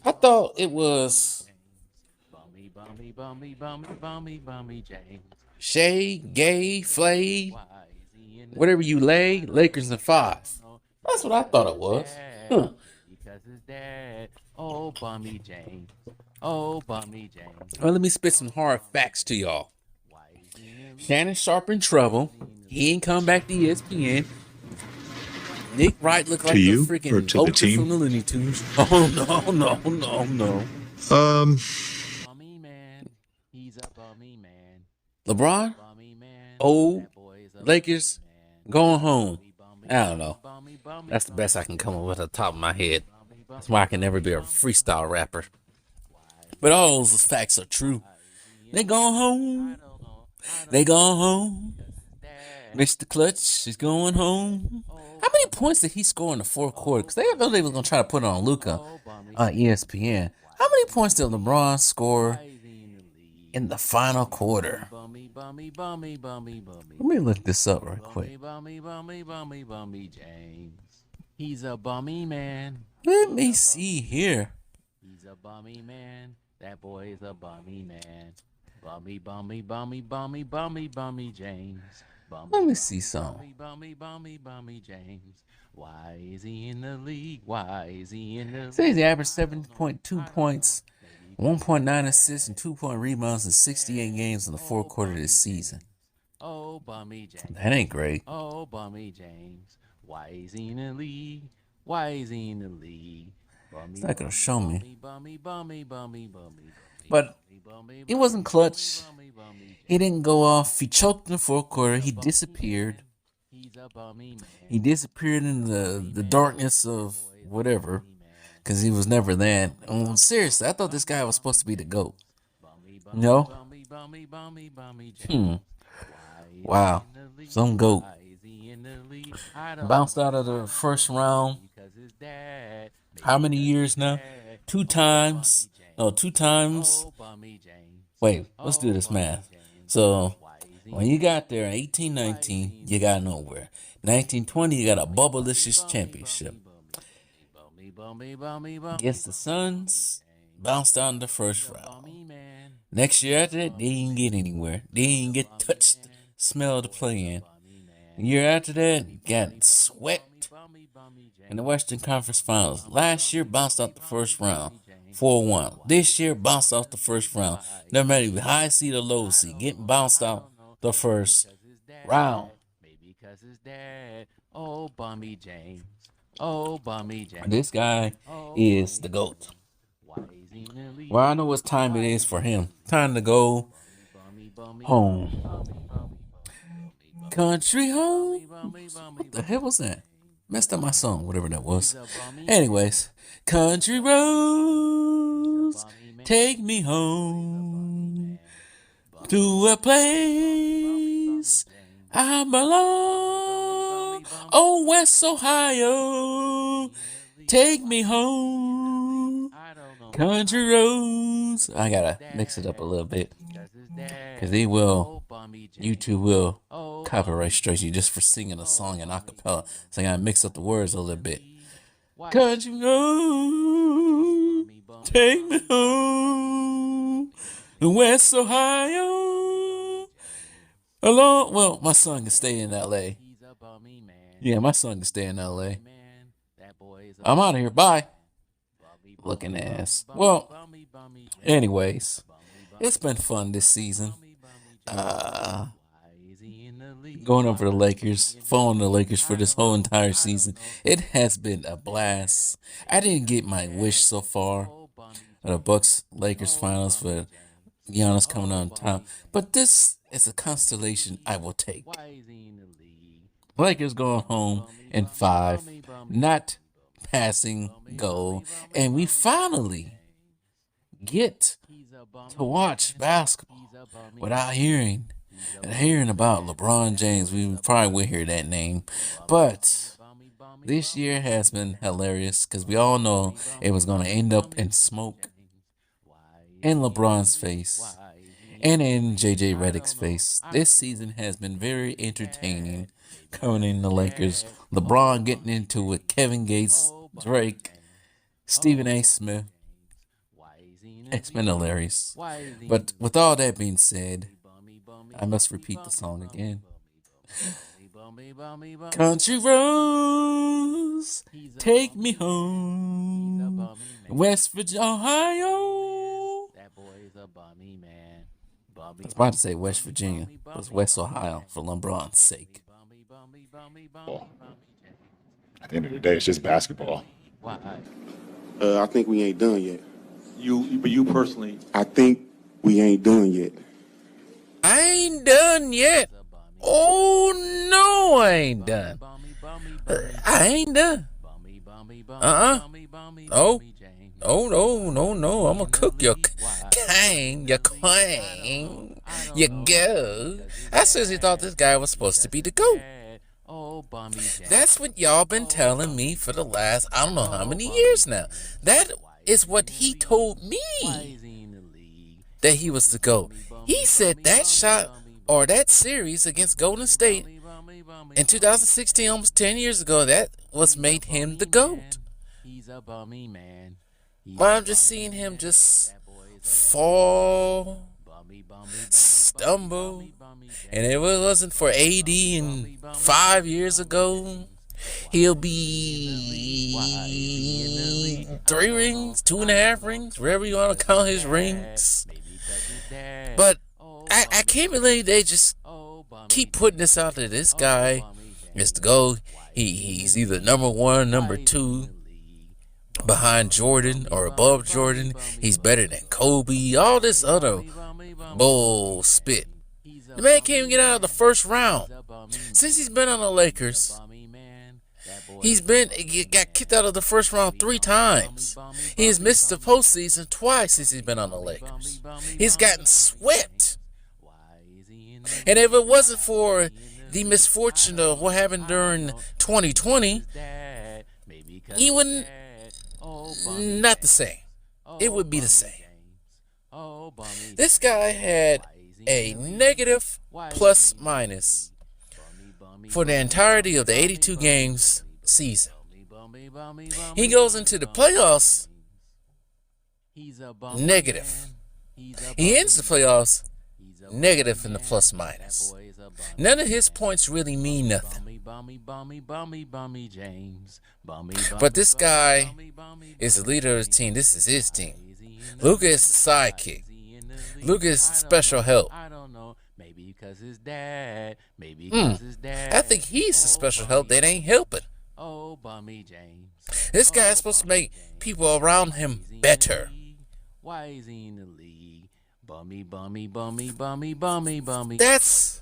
S1: I thought it was Shay, Gay, Flay, whatever you lay, Lakers in 5. That's what I thought it was. Huh. Oh, Bummy James. Oh, Bummy James. Well, let me spit some hard facts to y'all. Shannon Sharp in trouble. He ain't come back to ESPN. Nick Wright looked like
S17: To
S1: the
S17: you or
S1: freaking
S17: to the
S1: poacher
S17: team?
S1: from the Looney Tunes. Oh no, no, no, no. LeBron? Oh, Lakers going home. I don't know. That's the best I can come up with at the top of my head. That's why I can never be a freestyle rapper. But all those facts are true. They going home. They going home. Mr. Clutch is going home. How many points did he score in the fourth quarter? Because they thought they were going to try to put it on Luka on ESPN. How many points did LeBron score in the final quarter? Let me look this up right quick.
S2: He's a bummy man.
S1: Let me see here.
S2: He's a bummy man. That boy is a bummy man. Bummy, bummy, bummy, bummy, bummy, bummy James. Bummy,
S1: Let me see something.
S2: Bummy, bummy, bummy James. Why is he in the league? Why is he in the league?
S1: Says he averaged 7.2 points, 1.9 assists, and 2 rebounds in 68 games in the fourth quarter of this season.
S2: Oh, bummy James.
S1: That ain't great.
S2: Oh, bummy James. Why is he in the league? Why is he in the league?
S1: It's not going to show me.
S2: But
S1: it wasn't clutch. He didn't go off. He choked in the fourth quarter. He disappeared. He disappeared in the darkness of whatever, because he was never that. Seriously, I thought this guy was supposed to be the GOAT. No? Wow. Some GOAT. Bounced out of the first round. How many years now? 2 times. No, 2 times. Wait, let's do this math. So, when you got there in 1819, you got nowhere. 1920, you got a bubblicious championship. Against the Suns, bounced out in the first round. Next year after that, they didn't get anywhere. They didn't get touched, smell the play-in. The year after that, got swept in the Western Conference Finals. Last year, bounced out the first round, 4-1. This year, bounced out the first round. No matter if high seed or low seed, getting bounced out the first round.
S2: Oh, bummy James. Oh, bummy James.
S1: This guy is the GOAT. Well, I know what time it is for him. Time to go home. Country home? What the hell was that? Messed up my song, whatever that was. Anyways, country roads, take me home to a place I belong. Oh, West Ohio, take me home. Country roads. I gotta mix it up a little bit, because YouTube will copyright strike you just for singing a song in acapella. So I gotta mix up the words a little bit. Country road, take me home to West Ohio. Well, my son can stay in LA. Yeah, my son can stay in LA. I'm out of here. Bye. Looking ass. Well, anyways, it's been fun this season. Going over the Lakers, following the Lakers for this whole entire season. It has been a blast. I didn't get my wish so far. The Bucks-Lakers finals for Giannis coming on top. But this is a constellation I will take. Lakers going home in 5. Not passing goal. And we finally get to watch basketball without hearing about LeBron James. We probably will hear that name. But this year has been hilarious, because we all know it was going to end up in smoke in LeBron's face and in JJ Redick's face. This season has been very entertaining, coming in the Lakers. LeBron getting into it, Kevin Gates, Drake, Stephen A. Smith. It's been hilarious. But with all that being said, I must repeat the song again. Country roads, take me home. West Virginia, Ohio. I was about to say West Virginia. It was West Ohio for LeBron's sake.
S3: At the end of the day, it's just basketball.
S2: Why?
S17: I think we ain't done yet.
S12: But you personally,
S17: I think we ain't done yet.
S1: I ain't done yet. Oh, no, I ain't done. I ain't done. Oh, no. I'm going to cook your king, your queen, your go. I seriously thought this guy was supposed to be the GOAT. That's what y'all been telling me for the last, I don't know how many years now. That is what he told me, that he was the GOAT. He said that shot or that series against Golden State in 2016, almost 10 years ago, that was made him the GOAT. But I'm just seeing him just fall, stumble, and if it wasn't for AD and 5 years ago, he'll be 3 rings, 2.5 rings, wherever you want to count his rings. But I can't believe they just keep putting this out there. This guy is the GOAT. He's either number 1, number 2, behind Jordan or above Jordan. He's better than Kobe. All this other bull spit. The man can't even get out of the first round. Since he's been on the Lakers, he got kicked out of the first round 3 times. He has missed the postseason twice since he's been on the Lakers. He's gotten swept. And if it wasn't for the misfortune of what happened during 2020, he wouldn't, not the same. It would be the same. This guy had a negative plus minus for the entirety of the 82 games season. He goes into the playoffs negative. He ends the playoffs negative in the plus minus. None of his points really mean nothing. But this guy is the leader of his team. This is his team. Luka is the sidekick. Luka is special help. I think he's the special help that ain't helping. This guy is supposed to make people around him better.
S2: Why is he in the league? Bummy.
S1: That's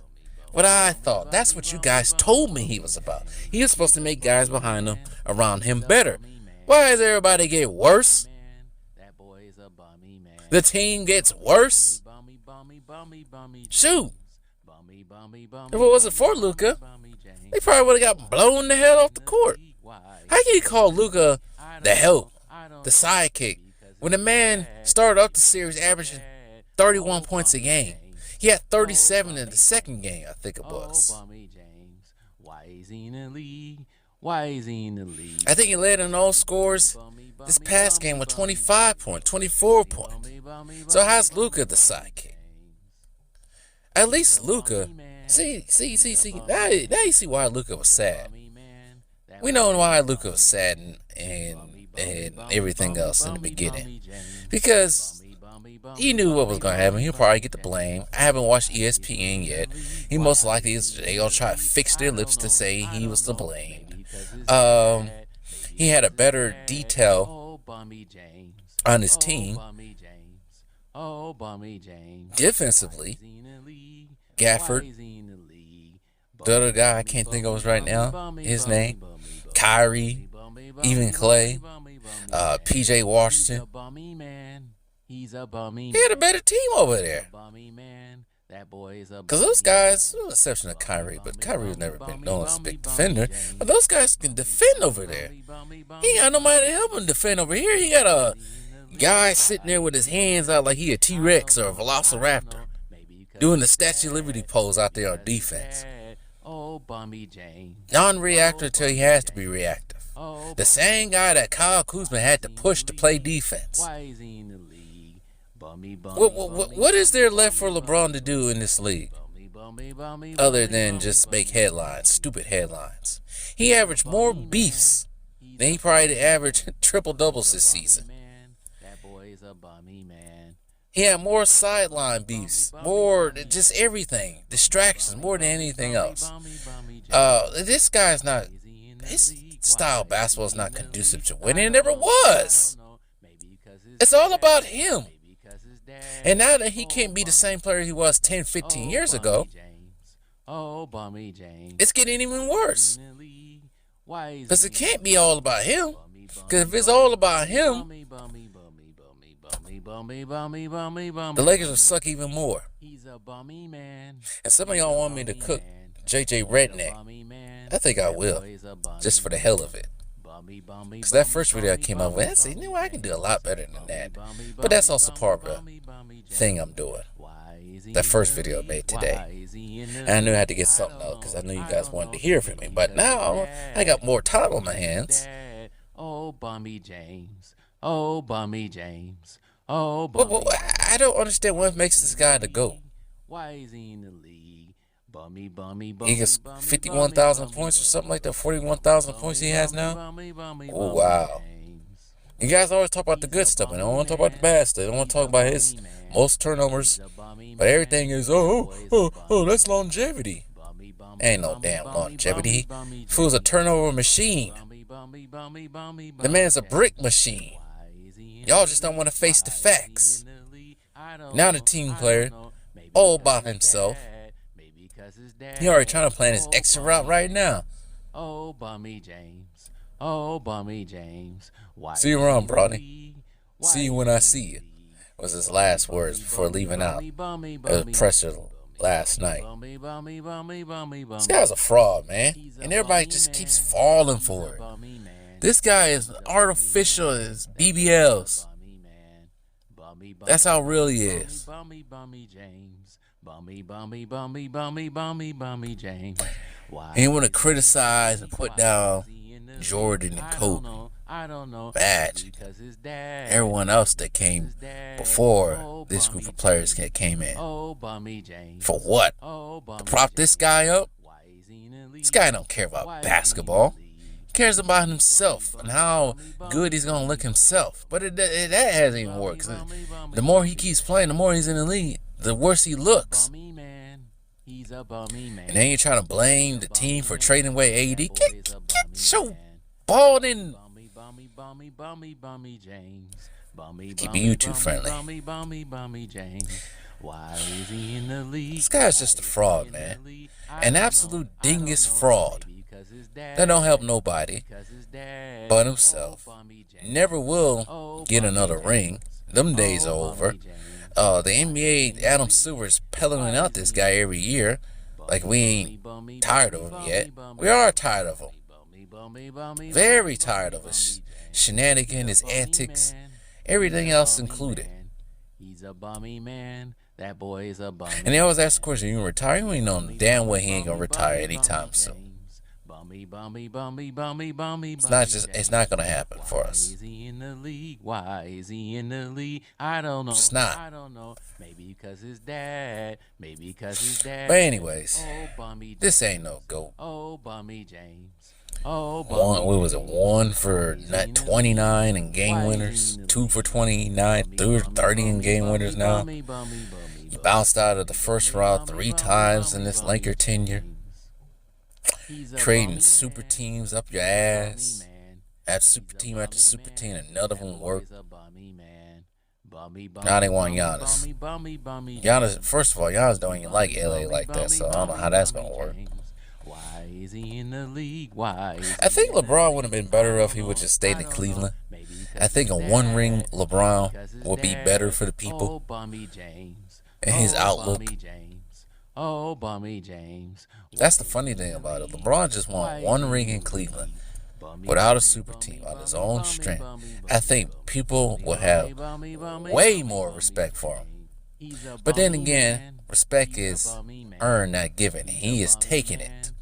S1: what I thought. That's what you guys told me he was about. He was supposed to make guys behind him, around him, better. Why does everybody get worse? The team gets worse? Shoot. If it wasn't for Luka, they probably would have got blown the hell off the court. How can you call Luka the help, the sidekick, when the man started up the series averaging 31 points a game? He had 37 in the second game, I think it was. I think he led in all scores this past game with 25 points, 24 points. So how's Luka the sidekick? At least Luka, see. Now you see why Luka was sad. We know why Luka was sad and everything else in the beginning. Because he knew what was going to happen. He'll probably get the blame. I haven't watched ESPN yet. He most likely they'll try to fix their lips to say he was to blame. He had a better detail on his team. Defensively, Gafford, the other guy I can't think of right now, his name, Kyrie, even Clay, PJ Washington. He had a better team over there. Because those guys, with the exception of Kyrie, but Kyrie has never been known as a big defender, but those guys can defend over there. He ain't got nobody to help him defend over here. He got a guy sitting there with his hands out like he a T-Rex or a Velociraptor, doing the Statue of Liberty pose out there on defense. Non-reactor until he has to be reactive. The same guy that Kyle Kuzma had to push to play defense. What is there left for LeBron to do in this league? Other than just make headlines, stupid headlines. He averaged more beefs than he probably averaged triple doubles this season. He had more sideline beefs, more just everything, distractions, more than anything else. This guy's not. style of basketball is not conducive to winning. It never was. It's all about him. And now that he can't be the same player he was 10, 15 years ago, it's getting even worse. Because it can't be all about him. Because if it's all about him, the Lakers will suck even more. And some of y'all want me to cook JJ Redick. I think I will, just for the hell of it. Because that first video I came out with, I said, you know what, I can do a lot better than that. But that's also part of the thing I'm doing. That first video I made today. And I knew I had to get something out because I knew you guys wanted to hear from me. But now I got more time on my hands.
S2: Oh, Bummy James. Oh, Bummy James. Oh,
S1: Well, I don't understand what makes this guy the GOAT.
S2: Why is he in the league? Bummy,
S1: he gets 51,000 points or something like that. 41,000 points he has now. Oh, wow. You guys always talk about the good stuff, and I don't want to talk about the bad stuff. I don't want to talk about his most turnovers. But everything is, that's longevity. Ain't no damn longevity. Fool's a turnover machine. The man's a brick machine. Y'all just don't want to face the facts. Now the team player, all by himself. He already trying to plan his exit route right now.
S2: Oh, Bummy James. Oh, Bummy James.
S1: See you around, Bronny. See you when I see you. Was his last words before leaving out. It was presser last night. This guy's a fraud, man. And everybody just keeps falling for it. This guy is artificial as BBLs. That's how real he is. And you want to criticize and put down Jordan and Kobe, Badge, everyone else that came before this group of players came in. For what? To prop this guy up? This guy don't care about basketball. He cares about himself and how good he's going to look himself. But that hasn't even worked. The more he keeps playing, the more he's in the league, the worse he looks. And then you're trying to blame the team for trading away AD. Get your ball in. Keeping you too friendly. This guy's just a fraud, man. An absolute dingus fraud. That don't help nobody but himself. Never will get another ring. Them days are over. The NBA, Adam Silver's peddling out this guy every year. Like we ain't tired of him yet. We are tired of him. Very tired of his shenanigans, his antics, everything else included.
S2: He's a bummy man. That boy is a bummy.
S1: And they always ask the question, you retire? You ain't know damn well he ain't gonna retire anytime soon. It's not gonna happen for us.
S2: Why is he in the league? I don't know.
S1: It's not.
S2: I don't know. Maybe because his dad. Maybe because his dad.
S1: But anyways, this ain't no GOAT.
S2: Oh, Bummy James. Oh,
S1: what was it? 1 for 29 in game winners, 2 for 29, 30 in game winners now. He bounced out of the first round 3 times in this Laker tenure. Trading super teams up your ass. Have super team after super team and none of them work. Now they want Giannis. Giannis, first of all, Giannis don't even like LA like that, so I don't know how that's gonna work.
S2: Why is he in the league? Why?
S1: I think LeBron would have been better if he would just stayed in Cleveland. I think a 1-ring LeBron would be better for the people and his outlook.
S2: Oh, Bummy James.
S1: That's the funny thing about it. LeBron just won 1 ring in Cleveland without a super team, on his own strength. I think people will have way more respect for him. But then again, respect is earned, not given. He is taking it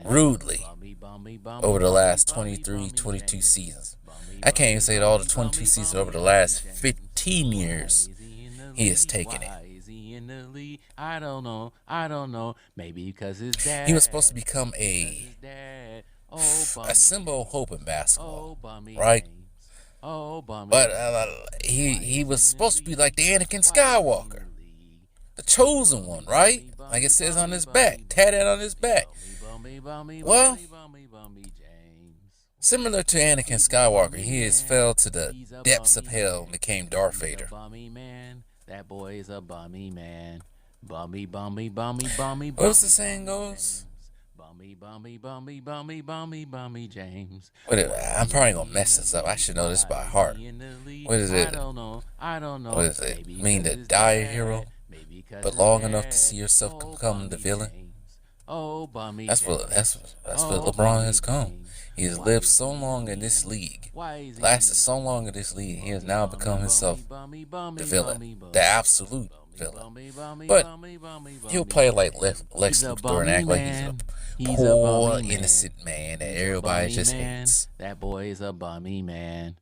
S1: rudely over the last 23, 22 seasons. I can't even say it all the 22 seasons over the last 15 years. He is taking it.
S2: I don't know. Maybe because his dad.
S1: He was supposed to become a symbol of hope in basketball, right? But he was supposed to be like the Anakin Skywalker, the chosen one, right? Like it says on his back, tatted on his back. Well, similar to Anakin Skywalker, he has fell to the depths of hell and became Darth Vader.
S2: That boy is a bummy man. Bummy, bummy, bummy, bummy.
S1: What was the saying goes?
S2: Bummy, bummy, bummy, bummy, bummy, bummy James.
S1: I'm probably gonna mess this up. I should know this by heart. What is it?
S2: I don't know.
S1: What does it mean to die a hero, but long enough to see yourself become the villain?
S2: Oh, bummy.
S1: That's what LeBron has come. He has lived so long in this league, lasted so long in this league. He has now become himself the villain, the absolute villain. But he'll play like Lex Luthor and act like he's a poor, innocent man that everybody just hates.
S2: That boy is a bummy man.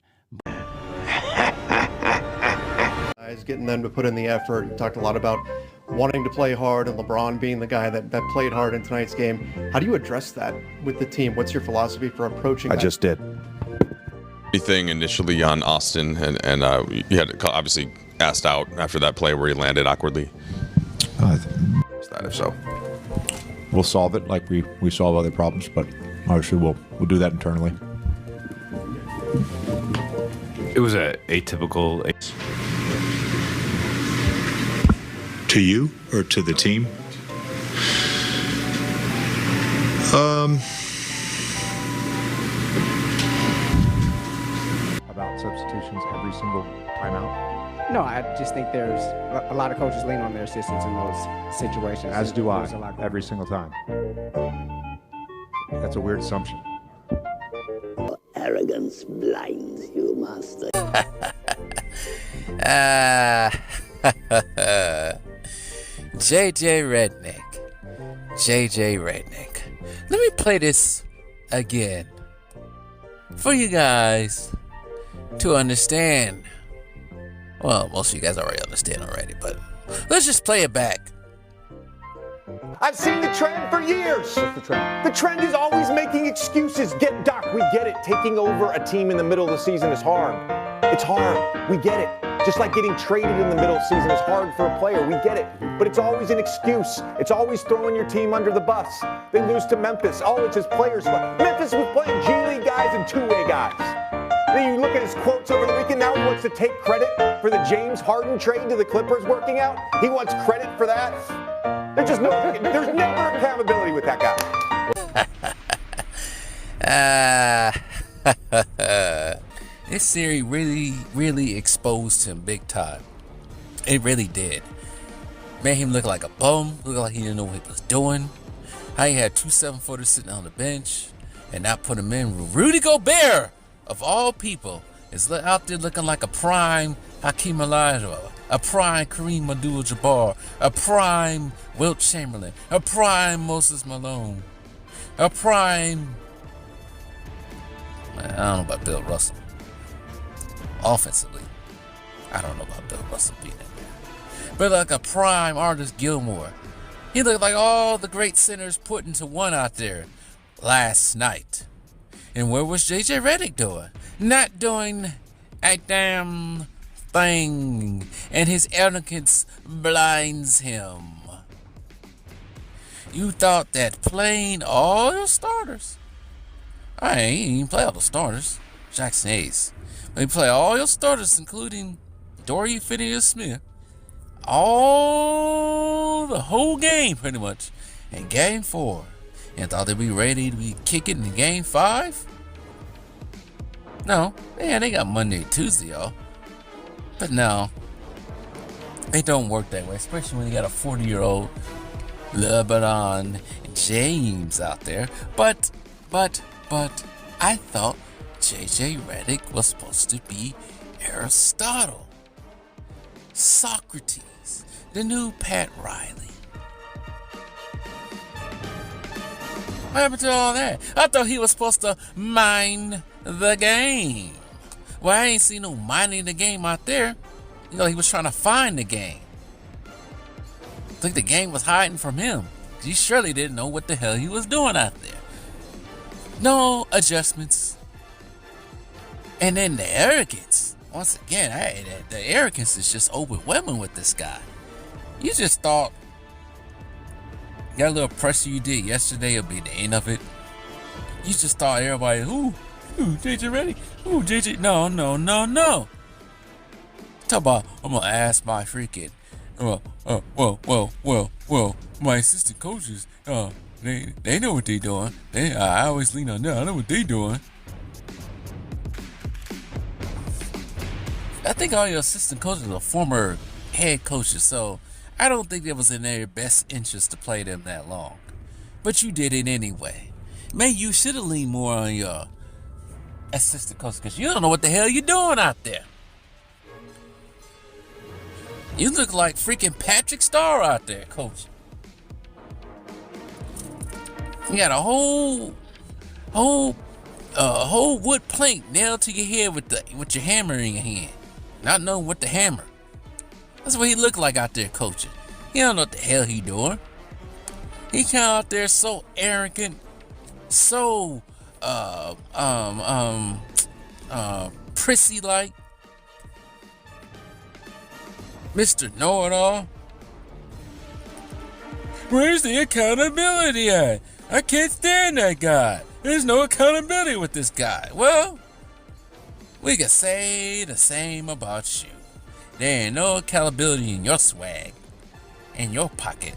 S18: Guys, getting them to put in the effort. You talked a lot about wanting to play hard and LeBron being the guy that played hard in tonight's game. How do you address that with the team? What's your philosophy for approaching that?
S19: I just did. Anything initially on Austin, and you had obviously asked out after that play where he landed awkwardly. Is that if so?
S14: We'll solve it like we solve other problems, but obviously we'll do that internally.
S20: It was a atypical.
S21: To you or to the team?
S14: About substitutions every single timeout?
S13: No, I just think there's a lot of coaches lean on their assistants in those situations.
S14: As do I, every single time. That's a weird assumption.
S22: Arrogance blinds you, master.
S1: JJ Redick. Let me play this again for you guys to understand. Well, most of you guys already understand already, but let's just play it back.
S9: I've seen the trend for years. What's the trend? The trend is always making excuses. Doc, we get it. Taking over a team in the middle of the season is hard. It's hard. We get it. Just like getting traded in the middle of the season is hard for a player. We get it. But it's always an excuse. It's always throwing your team under the bus. They lose to Memphis. Oh, it's his players' fault. Memphis was playing G League guys and two-way guys. Then you look at his quotes over the weekend. Now he wants to take credit for the James Harden trade to the Clippers working out. He wants credit for that. There's never accountability with that
S1: guy. This series really exposed him big time. It really did. Made him look like a bum, look like he didn't know what he was doing. How he had 2 7-footers sitting on the bench and not put him in. Rudy Gobert, of all people, is out there looking like a prime Hakeem Olajuwon, a prime Kareem Abdul-Jabbar, a prime Wilt Chamberlain, a prime Moses Malone, a prime... I don't know about Bill Russell. Offensively, I don't know about Bill Russell being in there. But like a prime Artist Gilmore. He looked like all the great centers put into one out there last night. And where was JJ Redick doing? Not doing a damn thing. And his arrogance blinds him. You thought that playing all your starters. He didn't even play all the starters. Jackson Hayes. When you play all your starters, including Dorian Finney-Smith, the whole game pretty much, in Game 4, and thought they'd be ready to be kicking in Game 5? No, man, they got Monday and Tuesday, y'all. But no, it don't work that way, especially when you got a 40-year-old LeBron James out there. But, I thought JJ Redick was supposed to be Aristotle, Socrates, the new Pat Riley. What happened to all that? I thought he was supposed to mind the game. Well, I ain't seen no minding the game out there. You know, he was trying to find the game. I think the game was hiding from him. He surely didn't know what the hell he was doing out there. No adjustments. And then the arrogance. Once again, the arrogance is just overwhelming with this guy. You just thought That little pressure you did yesterday will be the end of it. You just thought everybody, ooh, JJ ready? Ooh, JJ, no. Talk about, I'm gonna ask my freaking, my assistant coaches, they know what they doing. I always lean on them. I know what they doing. I think all your assistant coaches are former head coaches, so I don't think it was in their best interest to play them that long. But you did it anyway. Man, you should have leaned more on your assistant coach because you don't know what the hell you're doing out there. You look like freaking Patrick Starr out there, coach. You got a whole wood plank nailed to your head with your hammer in your hand. Not knowing what to hammer. That's what he looked like out there coaching. He don't know what the hell he doing. He came out there so arrogant, so prissy like. Mr. Know-It-All. Where's the accountability at? I can't stand that guy. There's no accountability with this guy. Well, we can say the same about you. There ain't no accountability in your swag, in your pocket.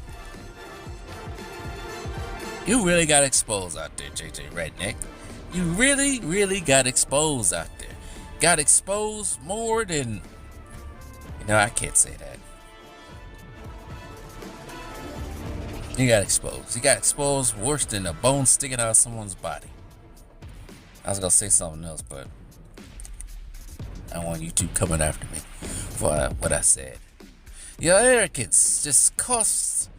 S1: You really got exposed out there, JJ Redick. You really, really got exposed out there. Got exposed more than... No, I can't say that. You got exposed. You got exposed worse than a bone sticking out of someone's body. I was going to say something else, but I don't want you two coming after me for what I said. Your arrogance just cost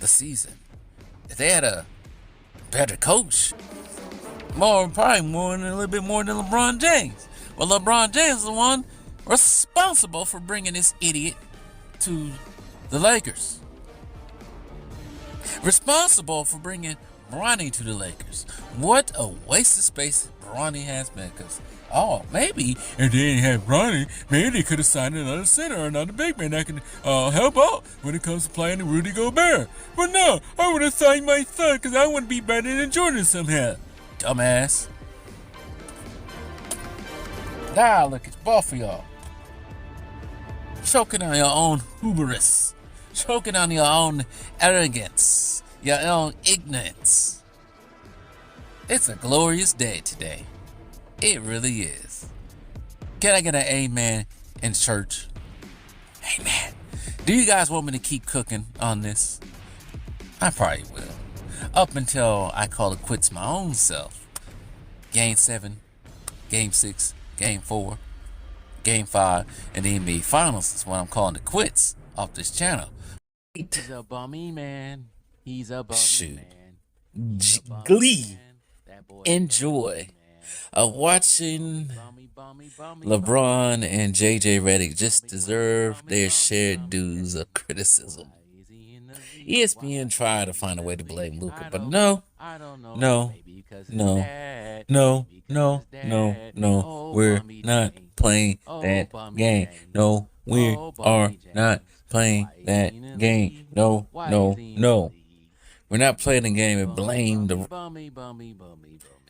S1: the season. If they had a better coach, probably a little bit more than LeBron James. Well, LeBron James is the one responsible for bringing this idiot to the Lakers. Responsible for bringing Bronny to the Lakers. What a waste of space Bronny has been. Because, maybe if they didn't have Bronny, maybe they could have signed another center or another big man that can help out when it comes to playing the Rudy Gobert. But no, I would have signed my son because I want to be better than Jordan somehow. Dumbass. Now look at both of y'all. Choking on your own hubris. Choking on your own arrogance. Your own ignorance. It's a glorious day today. It really is. Can I get an amen in church? Amen. Do you guys want me to keep cooking on this? I probably will. Up until I call it quits my own self. Game 7, Game 6, Game 4, Game 5, and the NBA Finals is what I'm calling it quits off this channel.
S2: He's a bummy man. He's a bummy man.
S1: Glee. Enjoy. Watching LeBron and JJ Redick just deserve their shared dues of criticism. ESPN tried to find a way to blame Luka, but no, we're not playing that game. No, we are not playing that game. No. We're not playing the game and blame the...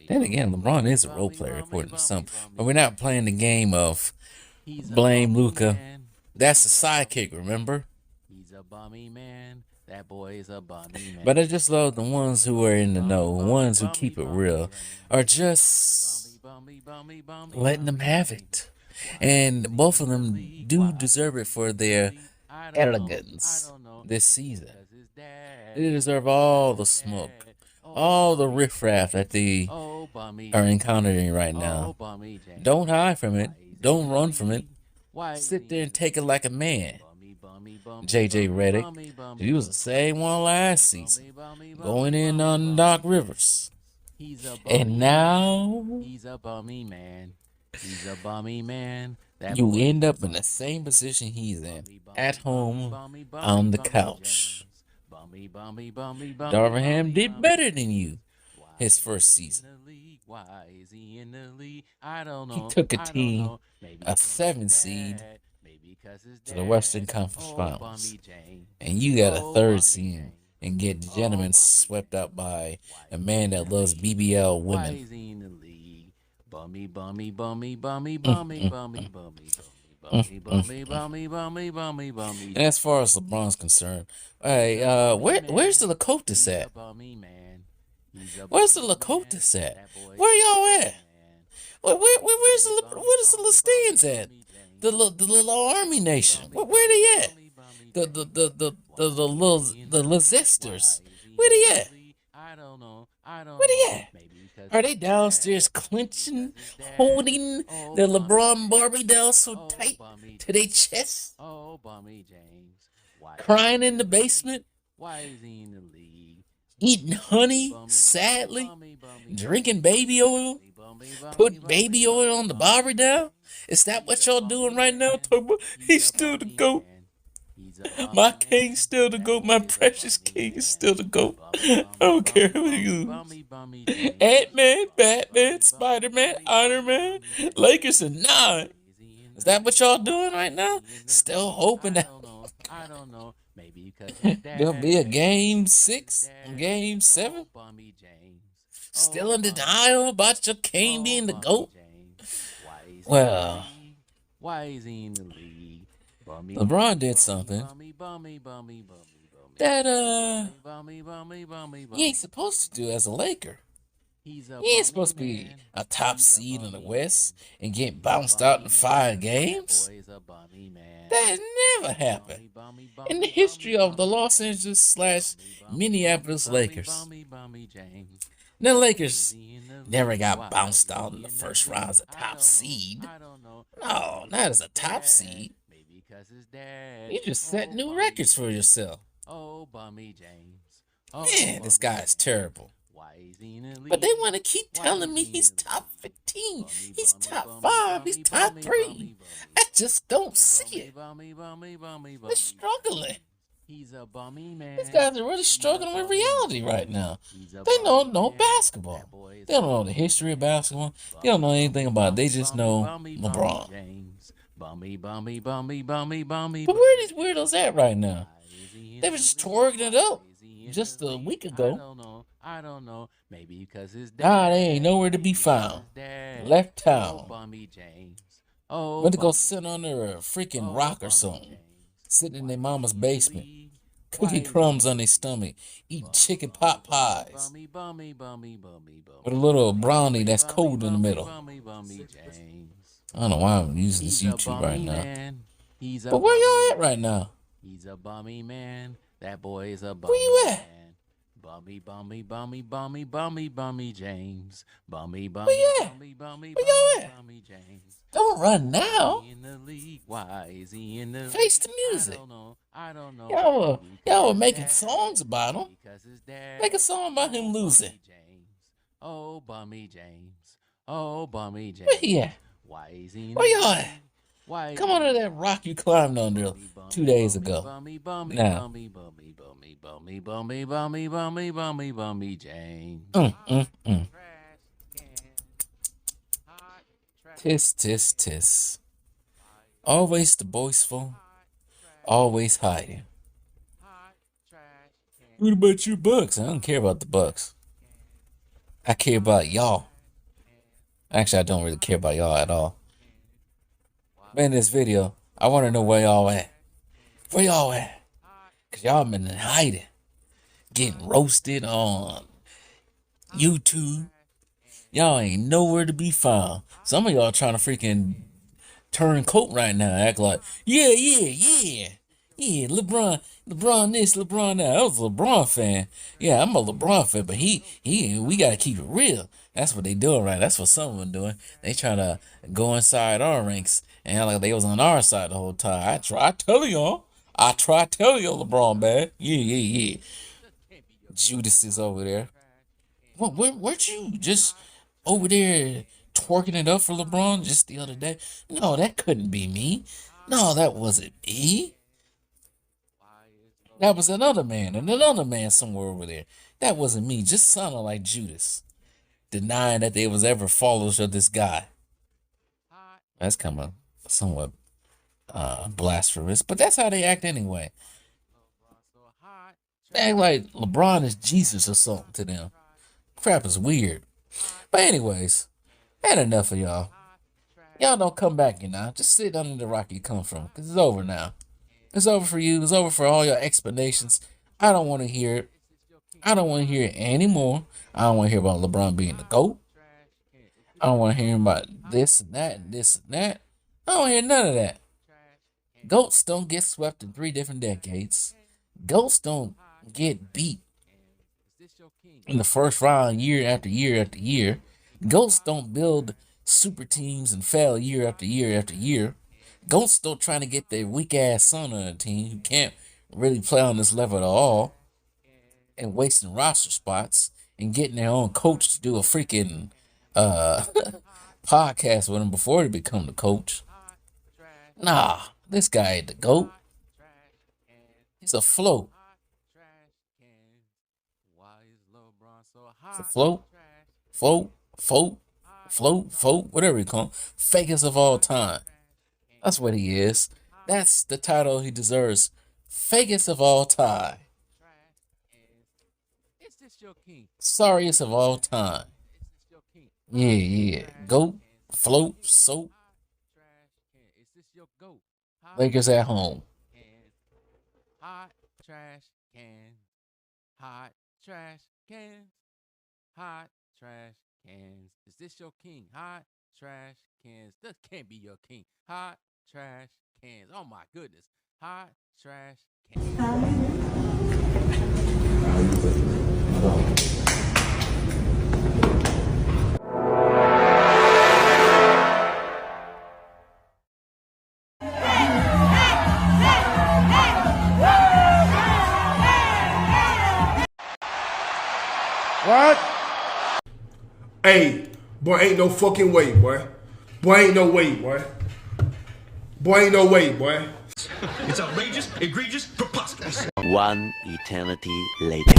S1: Then again, LeBron is a role player according to some, but we're not playing the game of blame Luka. That's a sidekick, remember?
S2: He's a bummy man. That boy is a bummy man.
S1: But I just love the ones who are in the know, the ones who keep it real, are just letting them have it. And both of them do deserve it for their arrogance this season. They deserve all the smoke, all the riffraff that they are encountering right now. Don't hide from it. Don't run from it. Sit there and take it like a man. JJ Redick, he was the same one last season, going in on Doc Rivers. And now
S2: he's a bummy man. He's a bummy man.
S1: You end up in the same position he's in, at home on the couch. Darvingham did better than you his first season. He took a team, a 7 seed, to the Western Conference Finals. And you got a 3rd seed and get the gentleman swept up by a man that loves BBL
S2: Why
S1: women.
S2: is he in the league? Bummy, bummy, bummy, bummy, bummy, bummy, bummy, bummy, bummy, bummy, bummy, bummy, bummy.
S1: And as far as LeBron's concerned, hey, where's the Lakotas at? Where's the Lakotas at? Where y'all at? Where's the Lestins at? The little army nation. Where they at? The Lezesters. Where they at? Where they at? Are they downstairs clenching, holding the LeBron Barbie down so tight to their chest? Crying in the basement?
S2: Why is he in the league?
S1: Eating honey, sadly? Drinking baby oil? Put baby oil on the Barbie down? Is that what y'all doing right now? Talking about, he's still the GOAT. My king's still the GOAT. My precious king is still the GOAT. I don't care who you lose. Ant-Man, Batman, Spider-Man, Iron Man, Lakers and 9. Is that what y'all doing right now? Still hoping that
S2: I don't know. Maybe because
S1: there'll be a game 6, game 7. Still in denial about your king being the GOAT? Well,
S2: why is he in the league?
S1: LeBron did something that he ain't supposed to do as a Laker. He ain't supposed to be a top seed in the West and get bounced out in 5 games. That never happened in the history of the Los Angeles / Minneapolis Lakers. The Lakers never got bounced out in the first round as a top seed. No, not as a top seed. You just set new records for yourself. Man, this guy is terrible. But they want to keep telling me he's top 15, he's top 5, he's top 3. I just don't see it. They're struggling. These guys are really struggling with reality right now. They don't know basketball. They don't know the history of basketball. They don't know anything about it. They just know LeBron. But where are these weirdos at right now? They were just twerking it up just a week ago.
S2: I don't know. Maybe because his dad.
S1: Nah, they ain't nowhere to be found. Left town. Went to go sit under a freaking rock or something. Sitting in their mama's basement. Cookie crumbs on their stomach. Eating chicken pot pies. With a little brownie that's cold in the middle. I don't know why I'm using this YouTube right now. But where y'all at right now?
S2: He's a bummy man. That boy is a bummy.
S1: Where you at?
S2: Bummy, bummy, bummy, bummy, bummy, bummy James. Bummy, bummy,
S1: where you at?
S2: bummy, bummy,
S1: where y'all at?
S2: bummy James.
S1: Don't run now.
S2: In the league. Why is he in the
S1: Face the music.
S2: I don't know.
S1: Y'all were making songs about him. Make a song about him losing.
S2: Oh, bummy James. Oh, bummy James.
S1: Where he at?
S2: Why is he
S1: where y'all at? Come under that rock you climbed under 2 days ago. Now.
S2: Bummy James.
S1: Tis, tis, tis. Always the boastful, always hiding. What about your Bucks? I don't care about the Bucks. I care about y'all. Actually, I don't really care about y'all at all. But in this video, I want to know where y'all at. Where y'all at? Because y'all been in hiding. Getting roasted on YouTube. Y'all ain't nowhere to be found. Some of y'all trying to freaking turn coat right now. Act like, yeah. Yeah, LeBron this, LeBron that. I was a LeBron fan. Yeah, I'm a LeBron fan, but we gotta keep it real. That's what they doing right. That's what some of them doing. They trying to go inside our ranks and act like they was on our side the whole time. I try telling y'all, LeBron bad. Yeah. Judas is over there. Weren't you just over there twerking it up for LeBron just the other day? No, that couldn't be me. No, that wasn't me. That was another man somewhere over there. That wasn't me. Just sounded like Judas, denying that they was ever followers of this guy. That's kind of somewhat blasphemous, but that's how they act anyway. They act like LeBron is Jesus or something to them. Crap is weird. But anyways, I had enough of y'all. Y'all don't come back, Just sit under the rock you come from, because it's over now. It's over for you. It's over for all your explanations. I don't want to hear it. I don't want to hear it anymore. I don't want to hear about LeBron being the GOAT. I don't want to hear about this and that and this and that. I don't hear none of that. GOATs don't get swept in 3 different decades. GOATs don't get beat in the first round year after year after year. GOATs don't build super teams and fail year after year after year. GOATs still trying to get their weak ass son on a team who can't really play on this level at all, and wasting roster spots and getting their own coach to do a freaking podcast with him before they become the coach. Nah, this guy ain't the GOAT. He's a float. It's a float, whatever you call him. Fakest of all time. That's what he is. That's the title he deserves. Fakest of all time. Sorriest of all time. Yeah. GOAT, float, soap. Lakers at home.
S2: Hot trash cans. Hot trash cans. Hot trash cans. Is this your king? Hot trash cans. This can't be your king. Hot trash cans. Oh my goodness. Hot trash cans.
S6: What? Hey, boy, ain't no fucking way, boy. Boy, ain't no way, boy. Boy, ain't no way, boy.
S7: It's outrageous, egregious, preposterous.
S23: One eternity later.